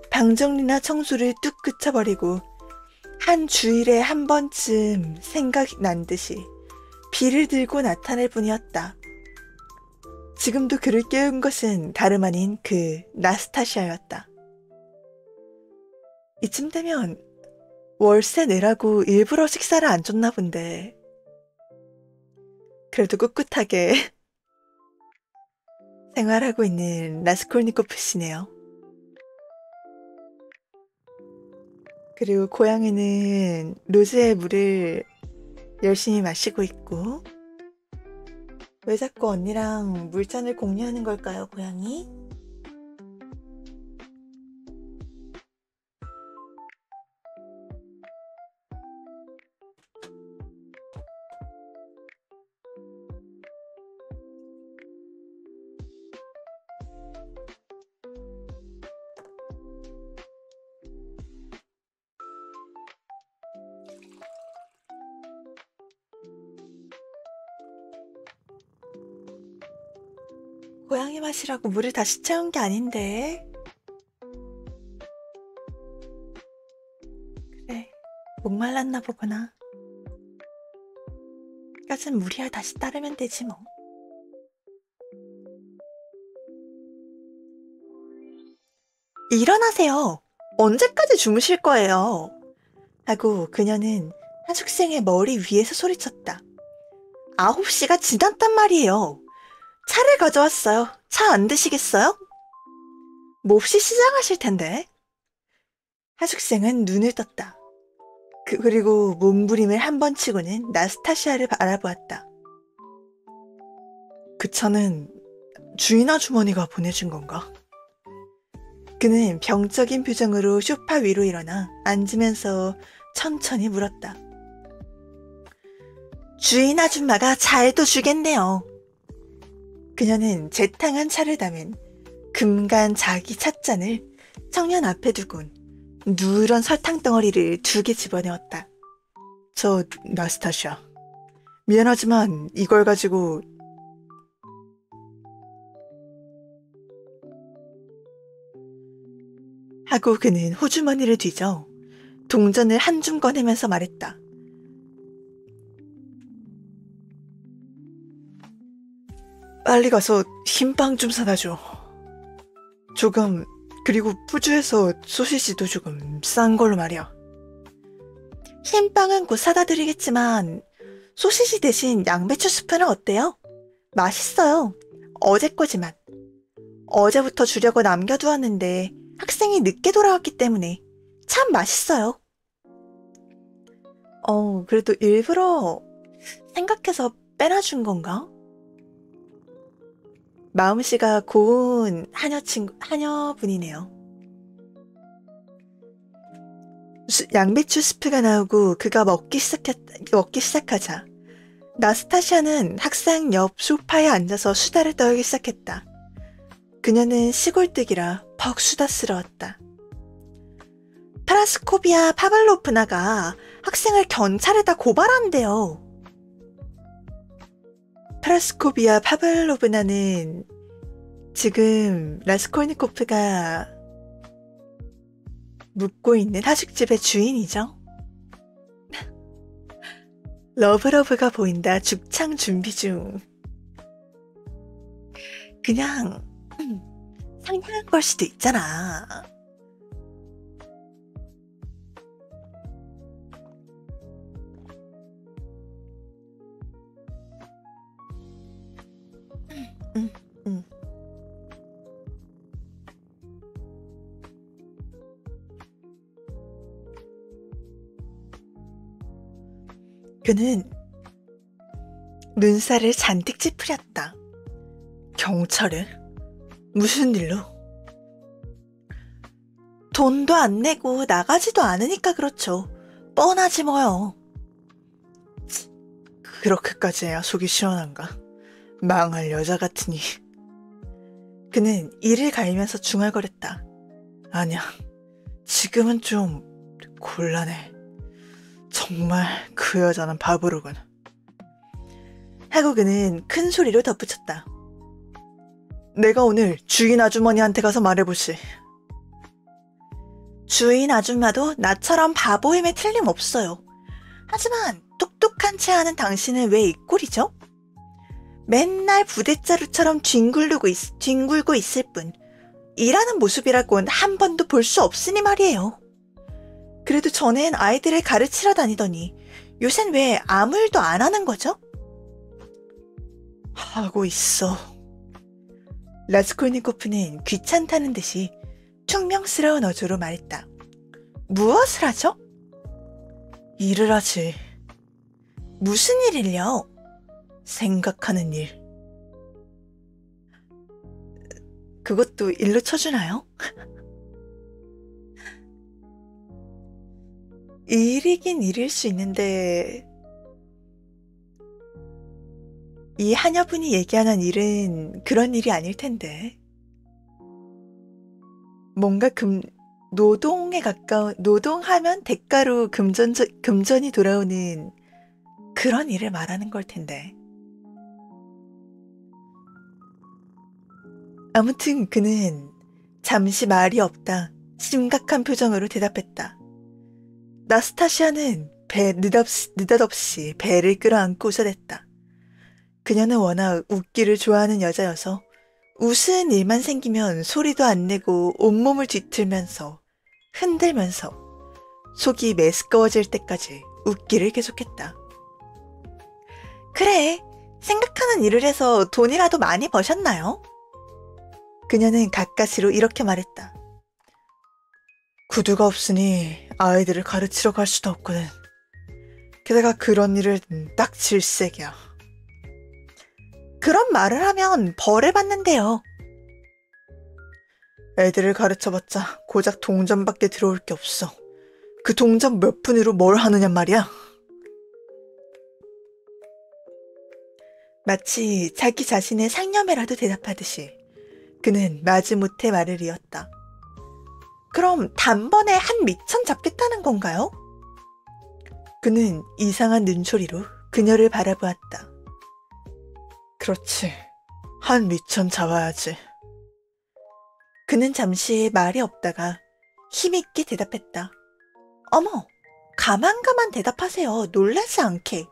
Speaker 1: 방정리나 청소를 뚝 그쳐버리고 한 주일에 한 번쯤 생각이 난 듯이 비를 들고 나타날 뿐이었다. 지금도 그를 깨운 것은 다름 아닌 그 나스타시아였다. 이쯤 되면 월세 내라고 일부러 식사를 안 줬나 본데 그래도 꿋꿋하게 생활하고 있는 라스콜니코프 씨네요. 그리고 고양이는 로즈의 물을 열심히 마시고 있고 왜 자꾸 언니랑 물잔을 공유하는 걸까요, 고양이? 고양이 마시라고 물을 다시 채운 게 아닌데. 그래, 목말랐나 보구나. 까진 물이야 다시 따르면 되지 뭐. 일어나세요. 언제까지 주무실 거예요? 하고 그녀는 하숙생의 머리 위에서 소리쳤다. 9시가 지났단 말이에요. 차를 가져왔어요. 차 안 드시겠어요? 몹시 시장하실 텐데. 하숙생은 눈을 떴다. 그리고 몸부림을 한 번 치고는 나스타시아를 알아보았다. 그 차는 주인 아주머니가 보내준 건가? 그는 병적인 표정으로 소파 위로 일어나 앉으면서 천천히 물었다. 주인 아줌마가 잘도 주겠네요. 그녀는 재탕한 차를 담은 금간 자기 찻잔을 청년 앞에 두곤 누런 설탕 덩어리를 2개 집어넣었다. 저 나스타샤, 미안하지만 이걸 가지고 하고 그는 호주머니를 뒤져 동전을 한 줌 꺼내면서 말했다. 빨리 가서 흰빵 좀 사다 줘. 조금, 그리고 푸주에서 소시지도 조금 싼 걸로 말이야. 흰빵은 곧 사다 드리겠지만 소시지 대신 양배추 스프는 어때요? 맛있어요. 어제 거지만. 어제부터 주려고 남겨두었는데 학생이 늦게 돌아왔기 때문에 참 맛있어요. 그래도 일부러 생각해서 빼놔준 건가? 마음씨가 고운 하녀분이네요. 양배추 스프가 나오고 그가 먹기 시작하자 나스타시아는 학생 옆 소파에 앉아서 수다를 떨기 시작했다. 그녀는 시골뜨기라 퍽 수다스러웠다. 프라스코비아 파블로프나가 학생을 경찰에다 고발한대요. 프라스코비아 파블로브나는 지금 라스콜니코프가 묵고 있는 하숙집의 주인이죠. 러브러브가 보인다. 죽창 준비 중. 그냥 상냥한 걸 수도 있잖아. 응, 응. 그는 눈살을 잔뜩 찌푸렸다. 경찰에? 무슨 일로? 돈도 안 내고 나가지도 않으니까 그렇죠. 뻔하지 뭐요. 그렇게까지 해야 속이 시원한가? 망할 여자 같으니. 그는 이를 갈면서 중얼거렸다. 아니야, 지금은 좀 곤란해. 정말 그 여자는 바보로군. 하고 그는 큰 소리로 덧붙였다. 내가 오늘 주인 아주머니한테 가서 말해보시. 주인 아줌마도 나처럼 바보임에 틀림없어요. 하지만 똑똑한 채 하는 당신은 왜 이 꼴이죠? 맨날 부대자루처럼 뒹굴고 있을 뿐 일하는 모습이라곤 한 번도 볼 수 없으니 말이에요. 그래도 전엔 아이들을 가르치러 다니더니 요샌 왜 아무 일도 안 하는 거죠? 하고 있어. 라스콜니코프는 귀찮다는 듯이 퉁명스러운 어조로 말했다. 무엇을 하죠? 일을 하지. 무슨 일을요? 생각하는 일. 그것도 일로 쳐주나요? 일이긴 일일 수 있는데 이 하녀분이 얘기하는 일은 그런 일이 아닐 텐데. 뭔가 노동에 가까운, 노동하면 대가로 금전이 돌아오는 그런 일을 말하는 걸 텐데. 아무튼 그는 잠시 말이 없다 심각한 표정으로 대답했다. 나스타시아는 느닷없이 배를 끌어안고 웃어댔다. 그녀는 워낙 웃기를 좋아하는 여자여서 웃은 일만 생기면 소리도 안 내고 온몸을 뒤틀면서 흔들면서 속이 메스꺼워질 때까지 웃기를 계속했다. 그래, 생각하는 일을 해서 돈이라도 많이 버셨나요? 그녀는 가까스로 이렇게 말했다. 구두가 없으니 아이들을 가르치러 갈 수도 없거든. 게다가 그런 일을 딱 질색이야. 그런 말을 하면 벌을 받는데요. 애들을 가르쳐봤자 고작 동전밖에 들어올 게 없어. 그 동전 몇 푼으로 뭘 하느냔 말이야. 마치 자기 자신의 상념에라도 대답하듯이 그는 마지못해 말을 이었다. 그럼 단번에 한 미천 잡겠다는 건가요? 그는 이상한 눈초리로 그녀를 바라보았다. 그렇지. 한 미천 잡아야지. 그는 잠시 말이 없다가 힘있게 대답했다. 어머, 가만가만 대답하세요. 놀라지 않게.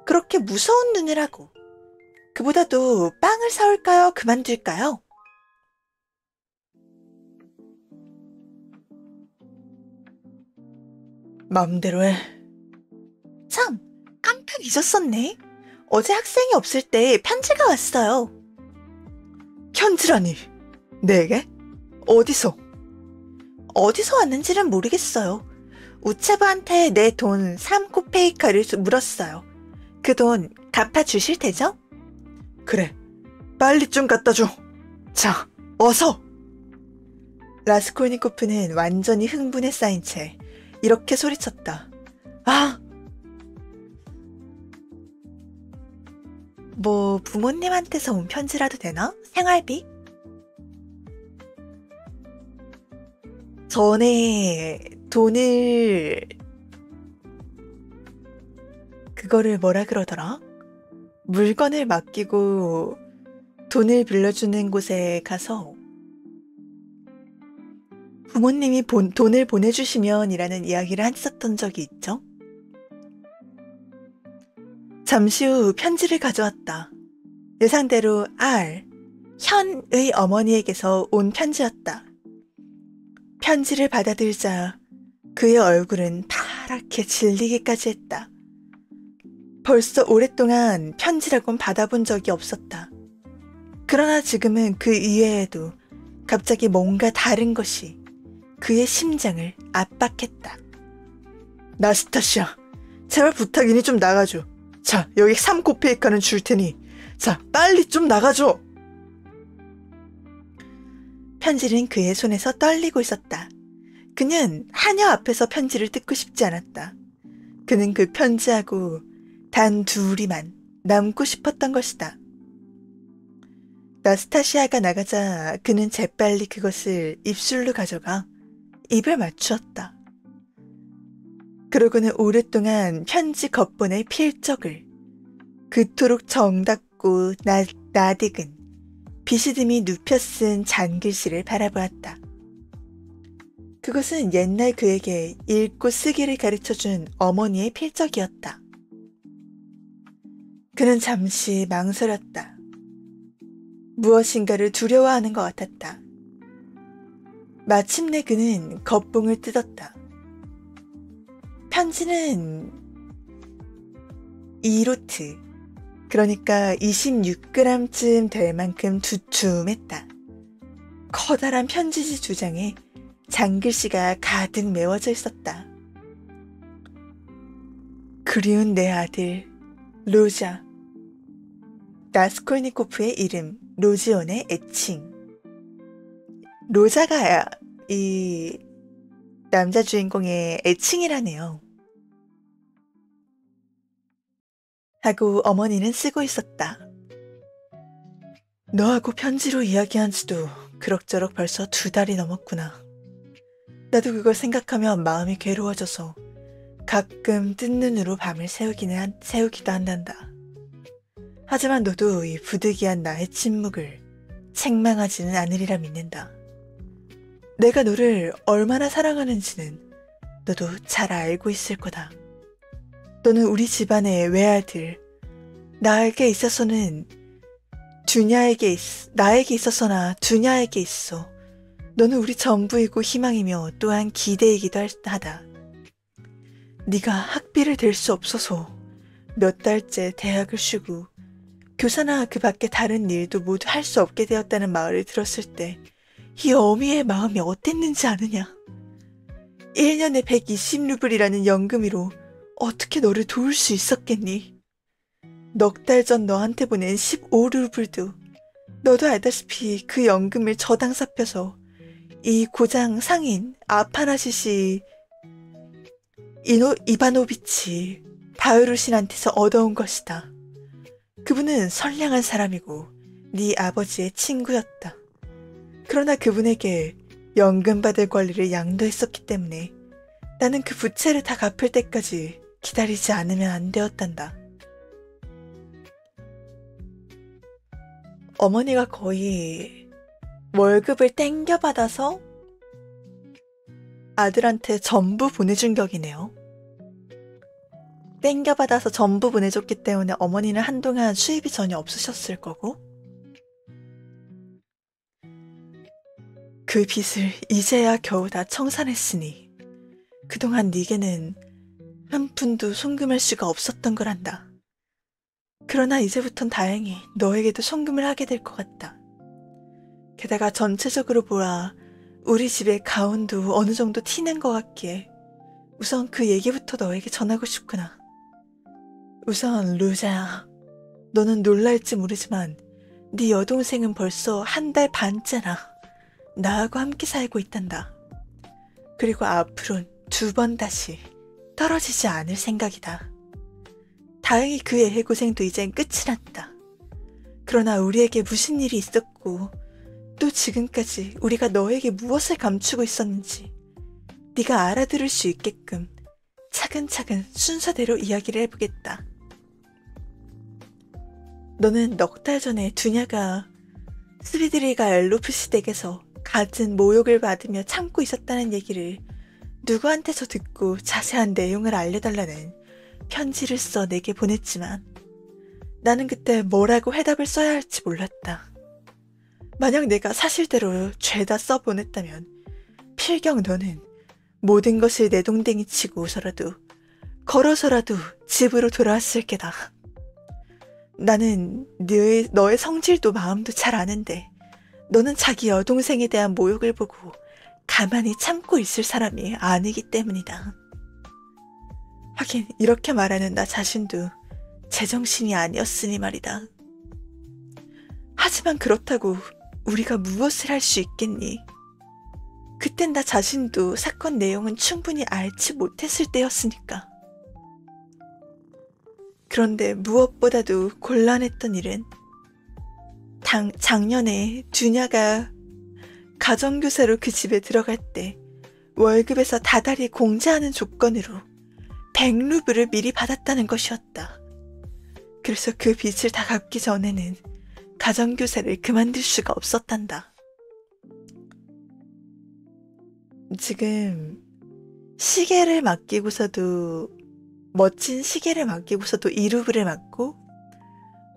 Speaker 1: 그렇게 무서운 눈을 하고. 그보다도 빵을 사올까요? 그만둘까요? 맘대로 해. 참, 깜빡 잊었었네. 어제 학생이 없을 때 편지가 왔어요. 편지라니? 내게? 어디서? 어디서 왔는지는 모르겠어요. 우체부한테 내 돈 3코페이카를 물었어요. 그 돈 갚아주실 테죠? 그래, 빨리 좀 갖다 줘. 자, 어서! 라스콜니코프는 완전히 흥분에 쌓인 채 이렇게 소리쳤다. 아! 뭐 부모님한테서 온 편지라도 되나? 생활비? 전에 돈을, 그거를 뭐라 그러더라? 물건을 맡기고 돈을 빌려주는 곳에 가서 부모님이 돈을 보내주시면이라는 이야기를 했었던 적이 있죠. 잠시 후 편지를 가져왔다. 예상대로 현의 어머니에게서 온 편지였다. 편지를 받아들자 그의 얼굴은 파랗게 질리기까지 했다. 벌써 오랫동안 편지라곤 받아본 적이 없었다. 그러나 지금은 그 이외에도 갑자기 뭔가 다른 것이 그의 심장을 압박했다. 나스타시아, 제발 부탁이니 좀 나가줘. 자, 여기 3코페이카는 줄 테니 자, 빨리 좀 나가줘. 편지는 그의 손에서 떨리고 있었다. 그는 하녀 앞에서 편지를 뜯고 싶지 않았다. 그는 그 편지하고 단 둘이만 남고 싶었던 것이다. 나스타시아가 나가자 그는 재빨리 그것을 입술로 가져가 입을 맞추었다. 그러고는 오랫동안 편지 겉본의 필적을 그토록 정답고 나딕은 비스듬히 눕혀 쓴 잔글씨를 바라보았다. 그것은 옛날 그에게 읽고 쓰기를 가르쳐준 어머니의 필적이었다. 그는 잠시 망설였다. 무엇인가를 두려워하는 것 같았다. 마침내 그는 겉봉을 뜯었다. 편지는 2로트, 그러니까 26g쯤 될 만큼 두툼했다. 커다란 편지지 2장에 잔글씨가 가득 메워져 있었다. 그리운 내 아들 로자. 라스콜니코프의 이름, 로지온의 애칭. 로자가 이 남자 주인공의 애칭이라네요. 하고 어머니는 쓰고 있었다. 너하고 편지로 이야기한 지도 그럭저럭 벌써 2달이 넘었구나. 나도 그걸 생각하면 마음이 괴로워져서 가끔 뜬 눈으로 밤을 새우기도 한단다. 하지만 너도 이 부득이한 나의 침묵을 책망하지는 않으리라 믿는다. 내가 너를 얼마나 사랑하는지는 너도 잘 알고 있을 거다. 너는 우리 집안의 외아들, 나에게 있어서나 두냐에게 있어. 너는 우리 전부이고 희망이며 또한 기대이기도 하다. 네가 학비를 댈 수 없어서 몇 달째 대학을 쉬고 교사나 그 밖에 다른 일도 모두 할 수 없게 되었다는 말을 들었을 때 이 어미의 마음이 어땠는지 아느냐? 1년에 120루블이라는 연금으로 어떻게 너를 도울 수 있었겠니? 넉 달 전 너한테 보낸 15루블도 너도 알다시피 그 연금을 저당 삽혀서 이 고장 상인 아파나시시 이바노비치 바요루신한테서 얻어온 것이다. 그분은 선량한 사람이고 네 아버지의 친구였다. 그러나 그분에게 연금 받을 권리를 양도했었기 때문에 나는 그 부채를 다 갚을 때까지 기다리지 않으면 안 되었단다. 어머니가 거의 월급을 땡겨받아서 아들한테 전부 보내준 격이네요. 땡겨받아서 전부 보내줬기 때문에 어머니는 한동안 수입이 전혀 없으셨을 거고 그 빚을 이제야 겨우 다 청산했으니 그동안 네게는 한 푼도 송금할 수가 없었던 거란다. 그러나 이제부턴 다행히 너에게도 송금을 하게 될 것 같다. 게다가 전체적으로 보아 우리 집의 가온도 어느 정도 티는 것 같기에 우선 그 얘기부터 너에게 전하고 싶구나. 우선 루자야, 너는 놀랄지 모르지만 네 여동생은 벌써 1달 반째나 나하고 함께 살고 있단다. 그리고 앞으론 2번 다시 떨어지지 않을 생각이다. 다행히 그 애의 고생도 이젠 끝이 났다. 그러나 우리에게 무슨 일이 있었고 또 지금까지 우리가 너에게 무엇을 감추고 있었는지 네가 알아들을 수 있게끔 차근차근 순서대로 이야기를 해보겠다. 너는 넉 달 전에 두냐가 스비드리가 엘로프시 댁에서 갖은 모욕을 받으며 참고 있었다는 얘기를 누구한테서 듣고 자세한 내용을 알려달라는 편지를 써 내게 보냈지만 나는 그때 뭐라고 해답을 써야 할지 몰랐다. 만약 내가 사실대로 죄다 써보냈다면 필경 너는 모든 것을 내동댕이 치고서라도 걸어서라도 집으로 돌아왔을 게다. 나는 너의 성질도 마음도 잘 아는데 너는 자기 여동생에 대한 모욕을 보고 가만히 참고 있을 사람이 아니기 때문이다. 하긴 이렇게 말하는 나 자신도 제정신이 아니었으니 말이다. 하지만 그렇다고 우리가 무엇을 할 수 있겠니? 그땐 나 자신도 사건 내용은 충분히 알지 못했을 때였으니까. 그런데 무엇보다도 곤란했던 일은 작년에 두냐가 가정교사로 그 집에 들어갈 때 월급에서 다달이 공제하는 조건으로 100루블을 미리 받았다는 것이었다. 그래서 그 빚을 다 갚기 전에는 가정교사를 그만둘 수가 없었단다. 지금 시계를 맡기고서도 멋진 시계를 맡기고서도 2루블을 맡고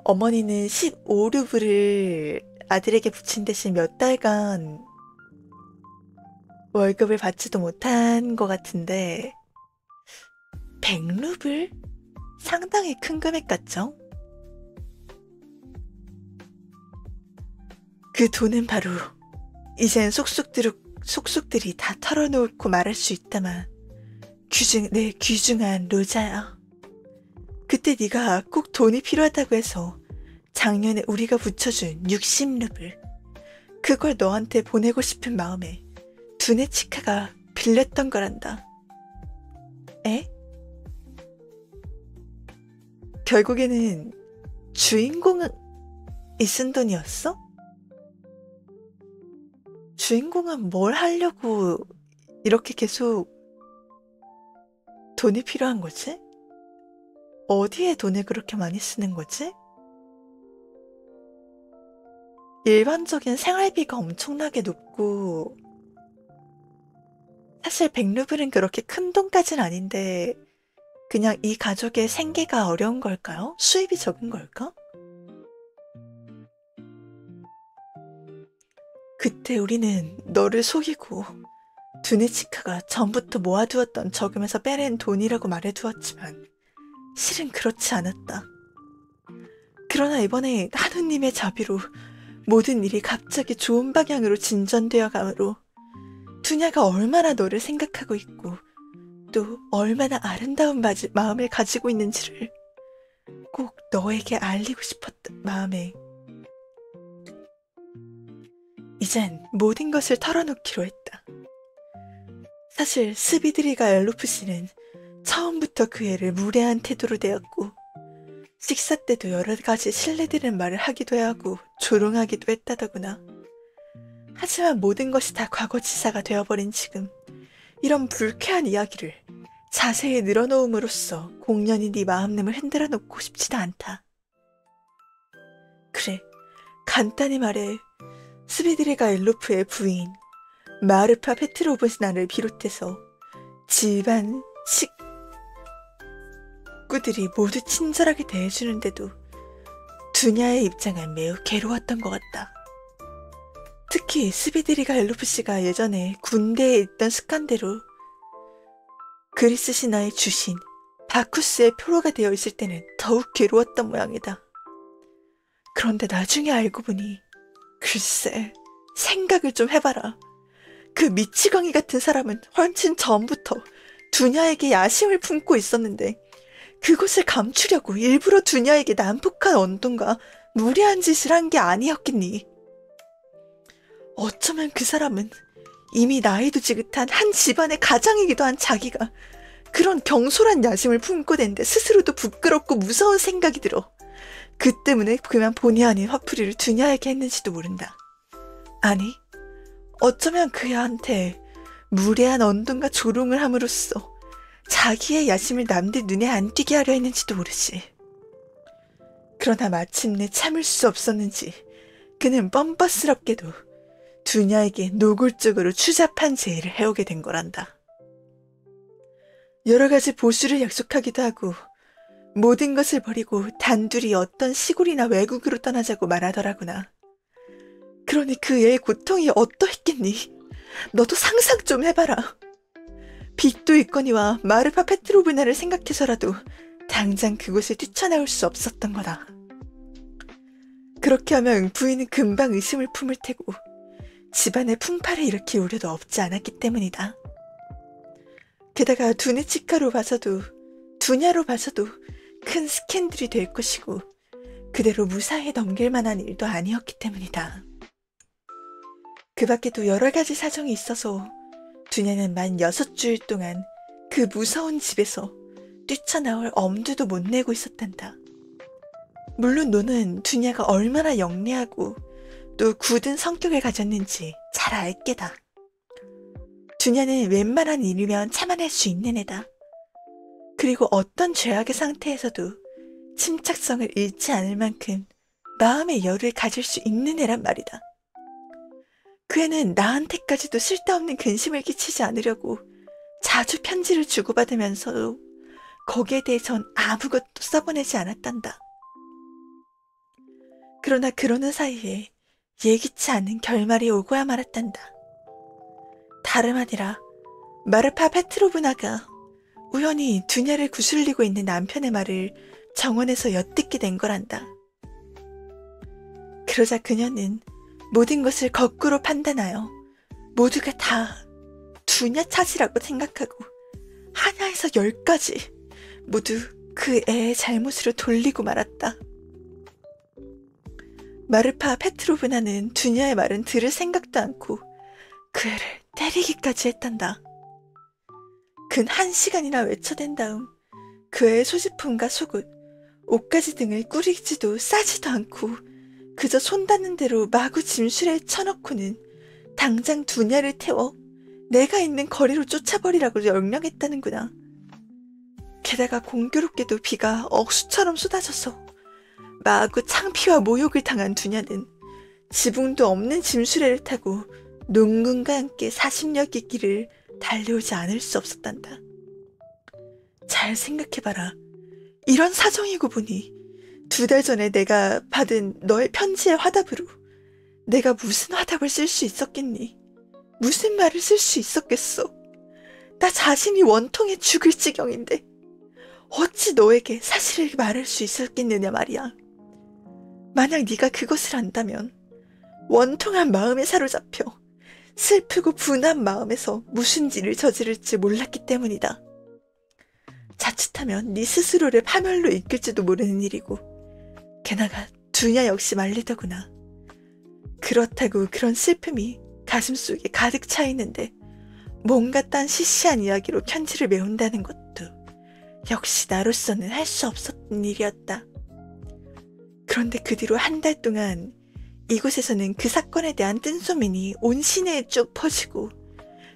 Speaker 1: 어머니는 15루블을 아들에게 붙인 대신 몇 달간 월급을 받지도 못한 것 같은데 100루블? 상당히 큰 금액 같죠? 그 돈은 바로 이젠 속속들이 다 털어놓고 말할 수 있다만 내 귀중한 로자야. 그때 네가 꼭 돈이 필요하다고 해서 작년에 우리가 붙여준 60루블 그걸 너한테 보내고 싶은 마음에 두네치카가 빌렸던 거란다. 에? 결국에는 주인공이 쓴 돈이었어? 주인공은 뭘 하려고 이렇게 계속 돈이 필요한 거지? 어디에 돈을 그렇게 많이 쓰는 거지? 일반적인 생활비가 엄청나게 높고 사실 100루블은 그렇게 큰 돈까진 아닌데 그냥 이 가족의 생계가 어려운 걸까요? 수입이 적은 걸까? 그때 우리는 너를 속이고 두네치카가 전부터 모아두었던 저금에서 빼낸 돈이라고 말해두었지만 실은 그렇지 않았다. 그러나 이번에 하느님의 자비로 모든 일이 갑자기 좋은 방향으로 진전되어 가므로 두냐가 얼마나 너를 생각하고 있고 또 얼마나 아름다운 마음을 가지고 있는지를 꼭 너에게 알리고 싶었던 마음에 이젠 모든 것을 털어놓기로 했다. 사실 스비드리가 엘로프씨는 처음부터 그 애를 무례한 태도로 대했고 식사 때도 여러 가지 실례되는 말을 하기도 하고 조롱하기도 했다더구나. 하지만 모든 것이 다 과거지사가 되어버린 지금 이런 불쾌한 이야기를 자세히 늘어놓음으로써 공연히 네 마음님을 흔들어 놓고 싶지도 않다. 그래, 간단히 말해 스비드리가 엘로프의 부인 마르파 페트로브나를 비롯해서 집안 식구들이 모두 친절하게 대해주는데도 두냐의 입장은 매우 괴로웠던 것 같다. 특히 스비드리가 엘로프씨가 예전에 군대에 있던 습관대로 그리스 신화의 주신 바쿠스의 표로가 되어 있을 때는 더욱 괴로웠던 모양이다. 그런데 나중에 알고 보니 글쎄 생각을 좀 해봐라. 그 미치광이 같은 사람은 훨씬 전부터 두냐에게 야심을 품고 있었는데 그것을 감추려고 일부러 두냐에게 난폭한 언동과 무례한 짓을 한 게 아니었겠니? 어쩌면 그 사람은 이미 나이도 지긋한 한 집안의 가장이기도 한 자기가 그런 경솔한 야심을 품고 댄데 스스로도 부끄럽고 무서운 생각이 들어. 그 때문에 그만 본의 아닌 화풀이를 두냐에게 했는지도 모른다. 아니, 어쩌면 그애한테 무례한 언동과 조롱을 함으로써 자기의 야심을 남들 눈에 안 띄게 하려 했는지도 모르지. 그러나 마침내 참을 수 없었는지 그는 뻔뻔스럽게도 두냐에게 노골적으로 추잡한 제의를 해오게 된 거란다. 여러 가지 보수를 약속하기도 하고 모든 것을 버리고 단둘이 어떤 시골이나 외국으로 떠나자고 말하더라구나. 그러니 그 애의 고통이 어떠했겠니? 너도 상상 좀 해봐라. 빚도 있거니와 마르파 페트로브나를 생각해서라도 당장 그곳을 뛰쳐나올 수 없었던 거다. 그렇게 하면 부인은 금방 의심을 품을 테고 집안에 풍파를 일으킬 우려도 없지 않았기 때문이다. 게다가 두네치카로 봐서도 두냐로 봐서도 큰 스캔들이 될 것이고 그대로 무사히 넘길 만한 일도 아니었기 때문이다. 그 밖에도 여러 가지 사정이 있어서 두냐는 만 6주일 동안 그 무서운 집에서 뛰쳐나올 엄두도 못 내고 있었단다. 물론 너는 두냐가 얼마나 영리하고 또 굳은 성격을 가졌는지 잘 알게다. 두냐는 웬만한 일이면 참아낼 수 있는 애다. 그리고 어떤 죄악의 상태에서도 침착성을 잃지 않을 만큼 마음의 여유를 가질 수 있는 애란 말이다. 그 애는 나한테까지도 쓸데없는 근심을 끼치지 않으려고 자주 편지를 주고받으면서도 거기에 대해선 아무것도 써보내지 않았단다. 그러나 그러는 사이에 예기치 않은 결말이 오고야 말았단다. 다름 아니라 마르파 페트로브나가 우연히 두냐를 구슬리고 있는 남편의 말을 정원에서 엿듣게 된 거란다. 그러자 그녀는 모든 것을 거꾸로 판단하여 모두가 다 두냐 탓이라고 생각하고 하나에서 10까지 모두 그 애의 잘못으로 돌리고 말았다. 마르파 페트로브나는 두냐의 말은 들을 생각도 않고 그 애를 때리기까지 했단다. 근 1시간이나 외쳐댄 다음 그 애의 소지품과 속옷, 옷가지 등을 꾸리지도 싸지도 않고 그저 손 닿는 대로 마구 짐술에 쳐넣고는 당장 두냐를 태워 내가 있는 거리로 쫓아버리라고 명령했다는구나. 게다가 공교롭게도 비가 억수처럼 쏟아져서 마구 창피와 모욕을 당한 두냐는 지붕도 없는 짐수레를 타고 농군과 함께 40여기 길을 달려오지 않을 수 없었단다. 잘 생각해봐라. 이런 사정이고 보니 2달 전에 내가 받은 너의 편지의 화답으로 내가 무슨 화답을 쓸 수 있었겠니? 무슨 말을 쓸 수 있었겠어? 나 자신이 원통에 죽을 지경인데 어찌 너에게 사실을 말할 수 있었겠느냐 말이야. 만약 네가 그것을 안다면 원통한 마음에 사로잡혀 슬프고 분한 마음에서 무슨 일을 저지를지 몰랐기 때문이다. 자칫하면 네 스스로를 파멸로 이끌지도 모르는 일이고 게다가 두냐 역시 말리더구나. 그렇다고 그런 슬픔이 가슴속에 가득 차 있는데 뭔가 딴 시시한 이야기로 편지를 메운다는 것도 역시 나로서는 할 수 없었던 일이었다. 그런데 그 뒤로 1달 동안 이곳에서는 그 사건에 대한 뜬소문이 온 시내에 쭉 퍼지고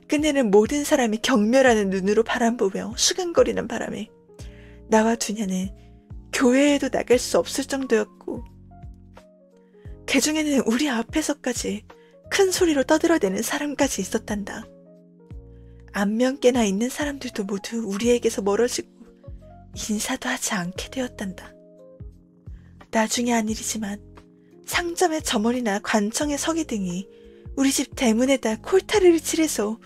Speaker 1: 그네는 모든 사람이 경멸하는 눈으로 바람보며 수근거리는 바람에 나와 두냐는 교회에도 나갈 수 없을 정도였고 그 중에는 우리 앞에서까지 큰 소리로 떠들어대는 사람까지 있었단다. 안면깨나 있는 사람들도 모두 우리에게서 멀어지고 인사도 하지 않게 되었단다. 나중에 한 일이지만 상점의 점원이나 관청의 서기 등이 우리 집 대문에다 콜타리를 칠해서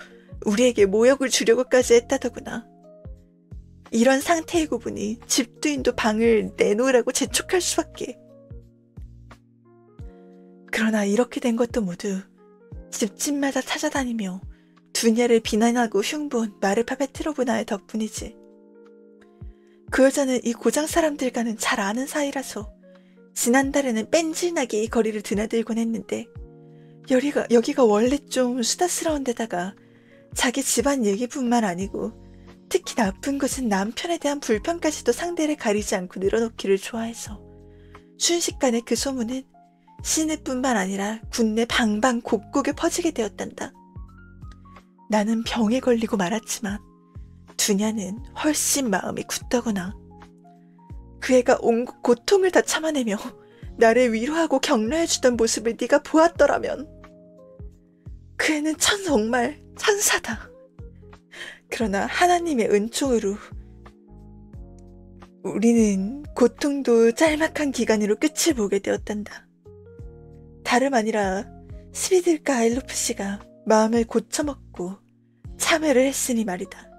Speaker 1: 우리에게 모욕을 주려고까지 했다더구나. 이런 상태이고 보니 집주인도 방을 내놓으라고 재촉할 수밖에. 그러나 이렇게 된 것도 모두 집집마다 찾아다니며 두냐를 비난하고 흉보은 마르파 페트로브나의 덕분이지. 그 여자는 이 고장 사람들과는 잘 아는 사이라서 지난달에는 뺀질나게 이 거리를 드나들곤 했는데 여기가 원래 좀 수다스러운 데다가 자기 집안 얘기뿐만 아니고 특히 나쁜 것은 남편에 대한 불평까지도 상대를 가리지 않고 늘어놓기를 좋아해서 순식간에 그 소문은 시내뿐만 아니라 국내 방방곡곡에 퍼지게 되었단다. 나는 병에 걸리고 말았지만 두냐는 훨씬 마음이 굳더구나. 그 애가 온갖 고통을 다 참아내며 나를 위로하고 격려해주던 모습을 네가 보았더라면. 그 애는 정말 천사다. 그러나 하나님의 은총으로 우리는 고통도 짤막한 기간으로 끝을 보게 되었단다. 다름 아니라 스비들과 아일로프 씨가 마음을 고쳐먹고 참회를 했으니 말이다.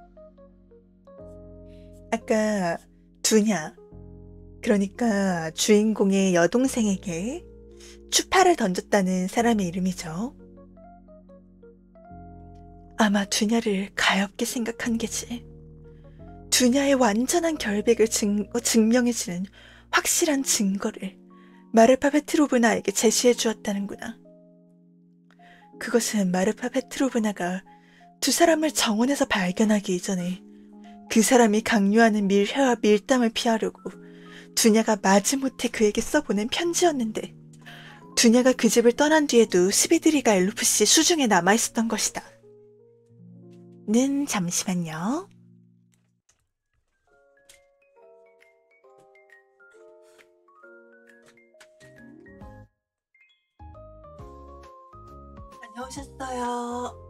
Speaker 1: 아까 두냐, 그러니까 주인공의 여동생에게 추파를 던졌다는 사람의 이름이죠. 아마 두냐를 가엾게 생각한 게지. 두냐의 완전한 결백을 증명해주는 확실한 증거를 마르파 페트로브나에게 제시해 주었다는구나. 그것은 마르파 페트로브나가 두 사람을 정원에서 발견하기 이전에 그 사람이 강요하는 밀회와 밀담을 피하려고 두냐가 마지못해 그에게 써보낸 편지였는데, 두냐가 그 집을 떠난 뒤에도 스비드리가 엘루프 씨 수중에 남아있었던 것이다. 는 잠시만요. 다녀오셨어요.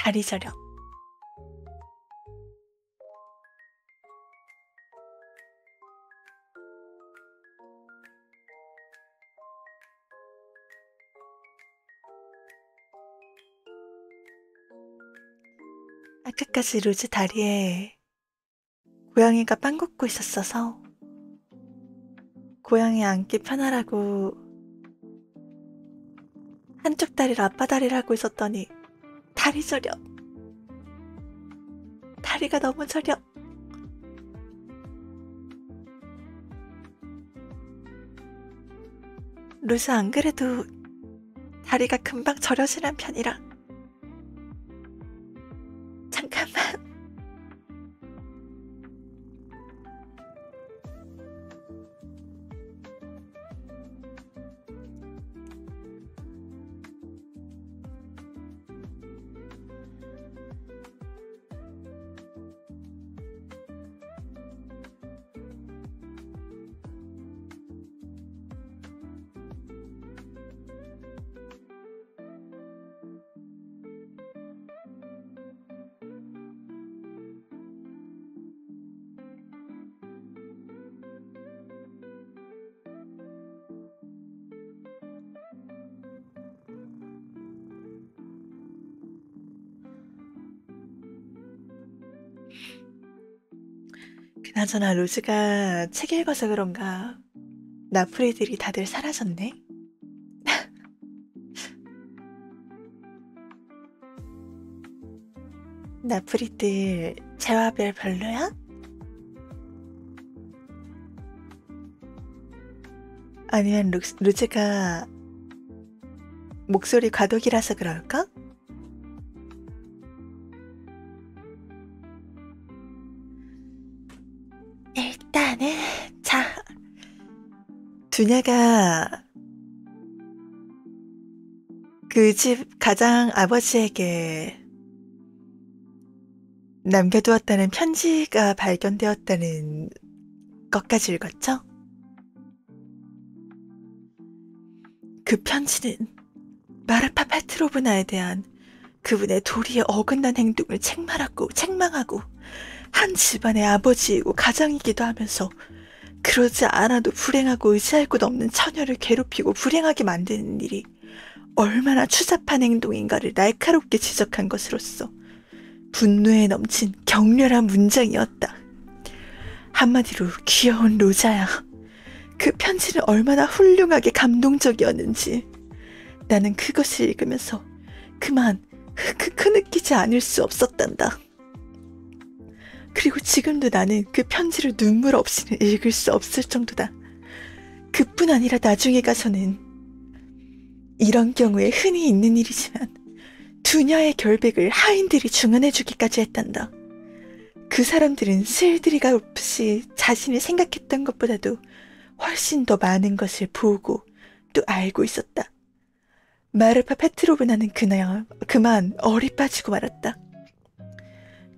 Speaker 1: 다리 저려. 아까까지 루즈 다리에 고양이가 빵 굽고 있었어서 고양이 안기 편하라고 한쪽 다리를 아빠 다리를 하고 있었더니 다리 저려. 다리가 너무 저려. 루즈 안 그래도 다리가 금방 저려지는 편이라. 잠깐만. 그나저나 루즈가 책 읽어서 그런가 나프리들이 다들 사라졌네. 나프리들 재화별 별로야? 아니면 루즈가 목소리 과독이라서 그럴까? 일단은 자, 두냐가 그 집 가장 아버지에게 남겨두었다는 편지가 발견되었다는 것까지 읽었죠? 그 편지는 마르파 페트로브나에 대한 그분의 도리에 어긋난 행동을 책망하고 한 집안의 아버지이고 가장이기도 하면서 그러지 않아도 불행하고 의지할 곳 없는 처녀를 괴롭히고 불행하게 만드는 일이 얼마나 추잡한 행동인가를 날카롭게 지적한 것으로서 분노에 넘친 격렬한 문장이었다. 한마디로 귀여운 로자야. 그 편지는 얼마나 훌륭하게 감동적이었는지 나는 그것을 읽으면서 그만 흐느끼지 않을 수 없었단다. 그리고 지금도 나는 그 편지를 눈물 없이는 읽을 수 없을 정도다. 그뿐 아니라 나중에 가서는 이런 경우에 흔히 있는 일이지만 두냐의 결백을 하인들이 중언해주기까지 했단다. 그 사람들은 스일드리가 없이 자신이 생각했던 것보다도 훨씬 더 많은 것을 보고 또 알고 있었다. 마르파 페트로브나는 그만 얼이 빠지고 말았다.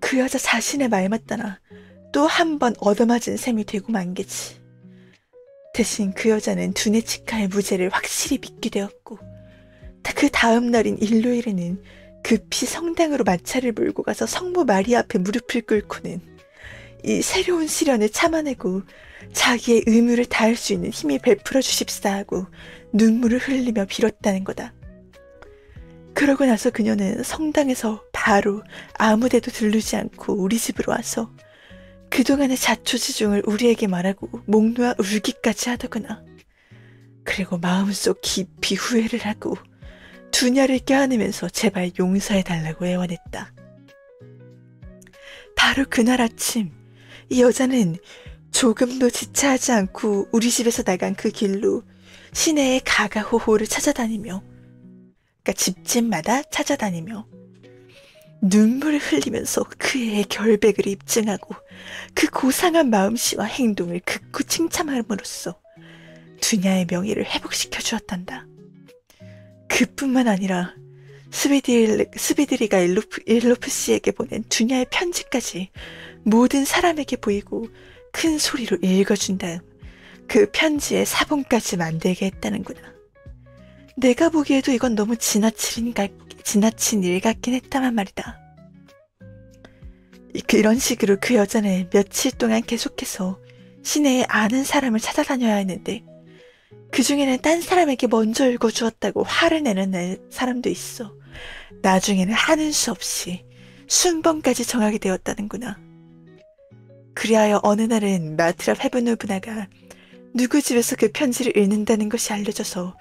Speaker 1: 그 여자 자신의 말 맞다나 또 한 번 얻어맞은 셈이 되고 만 게지. 대신 그 여자는 두네치카의 무죄를 확실히 믿게 되었고 그 다음 날인 일요일에는 급히 성당으로 마차를 몰고 가서 성모 마리아 앞에 무릎을 꿇고는 이 새로운 시련을 참아내고 자기의 의무를 다할 수 있는 힘이 베풀어 주십사 하고 눈물을 흘리며 빌었다는 거다. 그러고 나서 그녀는 성당에서 바로 아무데도 들르지 않고 우리 집으로 와서 그동안의 자초지종을 우리에게 말하고 목 놓아 울기까지 하더구나. 그리고 마음속 깊이 후회를 하고 두냐를 껴안으면서 제발 용서해달라고 애원했다. 바로 그날 아침 이 여자는 조금도 지체하지 않고 우리 집에서 나간 그 길로 시내의 가가호호를 찾아다니며 그러니까 집집마다 찾아다니며 눈물을 흘리면서 그의 결백을 입증하고 그 고상한 마음씨와 행동을 극구 칭찬함으로써 두냐의 명예를 회복시켜 주었단다. 그뿐만 아니라 스비드리가 일로프 씨에게 보낸 두냐의 편지까지 모든 사람에게 보이고 큰 소리로 읽어준 다음 그 편지의 사본까지 만들게 했다는구나. 내가 보기에도 이건 너무 지나친 일 같긴 했다만 말이다. 이런 식으로 그 여자는 며칠 동안 계속해서 시내에 아는 사람을 찾아다녀야 했는데 그 중에는 딴 사람에게 먼저 읽어주었다고 화를 내는 사람도 있어. 나중에는 하는 수 없이 순번까지 정하게 되었다는구나. 그리하여 어느 날은 마트라 페브노브나가 누구 집에서 그 편지를 읽는다는 것이 알려져서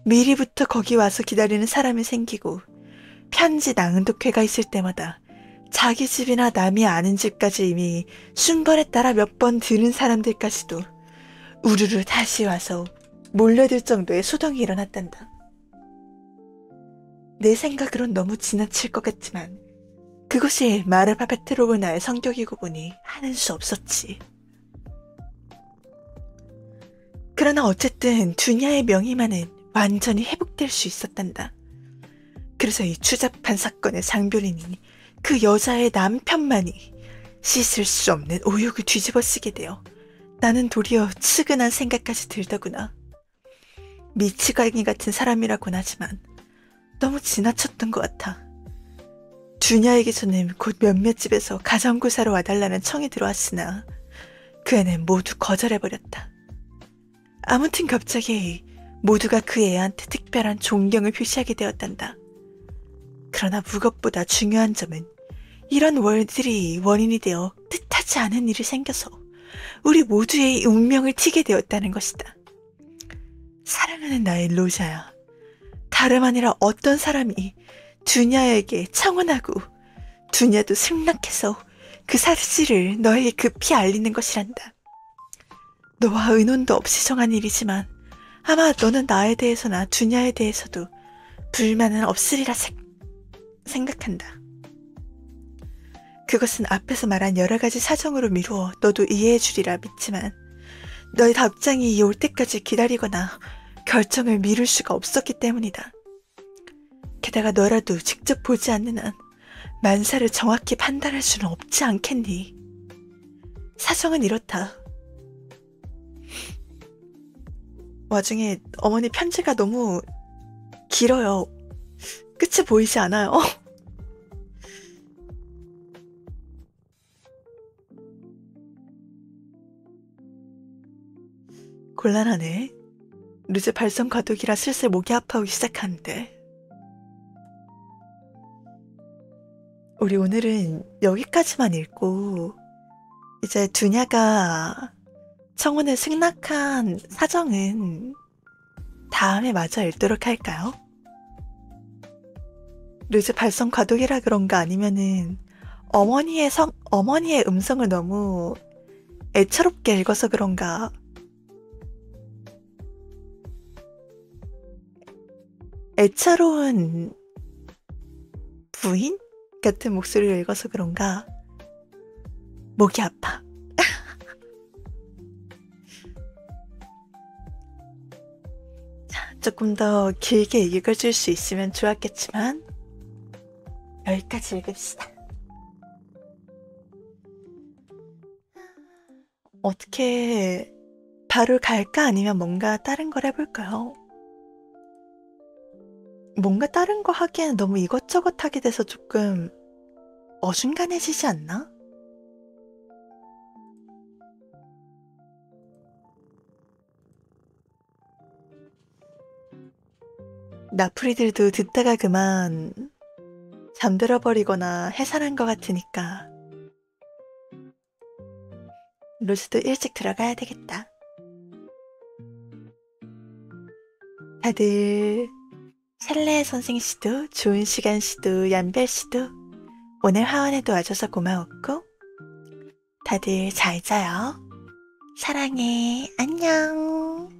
Speaker 1: 미리부터 거기 와서 기다리는 사람이 생기고 편지 낭독회가 있을 때마다 자기 집이나 남이 아는 집까지 이미 순번에 따라 몇 번 드는 사람들까지도 우르르 다시 와서 몰려들 정도의 소동이 일어났단다. 내 생각으론 너무 지나칠 것 같지만 그것이 마르파 페트로브나의 성격이고 보니 하는 수 없었지. 그러나 어쨌든 두냐의 명예만은 완전히 회복될 수 있었단다. 그래서 이 추잡한 사건의 장별인인 그 여자의 남편만이 씻을 수 없는 오욕을 뒤집어 쓰게 되어 나는 도리어 측은한 생각까지 들더구나. 미치광이 같은 사람이라고는 하지만 너무 지나쳤던 것 같아. 두냐에게서는 곧 몇몇 집에서 가정교사로 와달라는 청이 들어왔으나 그 애는 모두 거절해버렸다. 아무튼 갑자기 모두가 그 애한테 특별한 존경을 표시하게 되었단다. 그러나 무엇보다 중요한 점은 이런 월들이 원인이 되어 뜻하지 않은 일이 생겨서 우리 모두의 운명을 튀게 되었다는 것이다. 사랑하는 나의 로자야. 다름 아니라 어떤 사람이 두냐에게 청혼하고 두냐도 승낙해서 그 사실을 너에게 급히 알리는 것이란다. 너와 의논도 없이 정한 일이지만 아마 너는 나에 대해서나 두냐에 대해서도 불만은 없으리라 생각한다. 그것은 앞에서 말한 여러 가지 사정으로 미루어 너도 이해해 주리라 믿지만 너의 답장이 올 때까지 기다리거나 결정을 미룰 수가 없었기 때문이다. 게다가 너라도 직접 보지 않는 한 만사를 정확히 판단할 수는 없지 않겠니? 사정은 이렇다. 와중에 어머니 편지가 너무 길어요. 끝이 보이지 않아요. 곤란하네. 루즈 발성 과도기라 슬슬 목이 아파오기 시작하는데 우리 오늘은 여기까지만 읽고 이제 두냐가 청혼을 승낙한 사정은 다음에 마저 읽도록 할까요? 루즈 발성 과도기라 그런가 아니면은 어머니의 음성을 너무 애처롭게 읽어서 그런가 애처로운 부인 같은 목소리를 읽어서 그런가 목이 아파. 조금 더 길게 읽어줄 수 있으면 좋았겠지만 여기까지 읽읍시다. 어떻게 바로 갈까 아니면 뭔가 다른 걸 해볼까요? 뭔가 다른 거 하기에는 너무 이것저것 하게 돼서 조금 어중간해지지 않나? 나풀이들도 듣다가 그만 잠들어 버리거나 해산한 것 같으니까 로즈도 일찍 들어가야 되겠다. 다들 샬레 선생씨도 좋은 시간씨도 얀별씨도 오늘 하원에도 와줘서 고마웠고 다들 잘 자요. 사랑해. 안녕.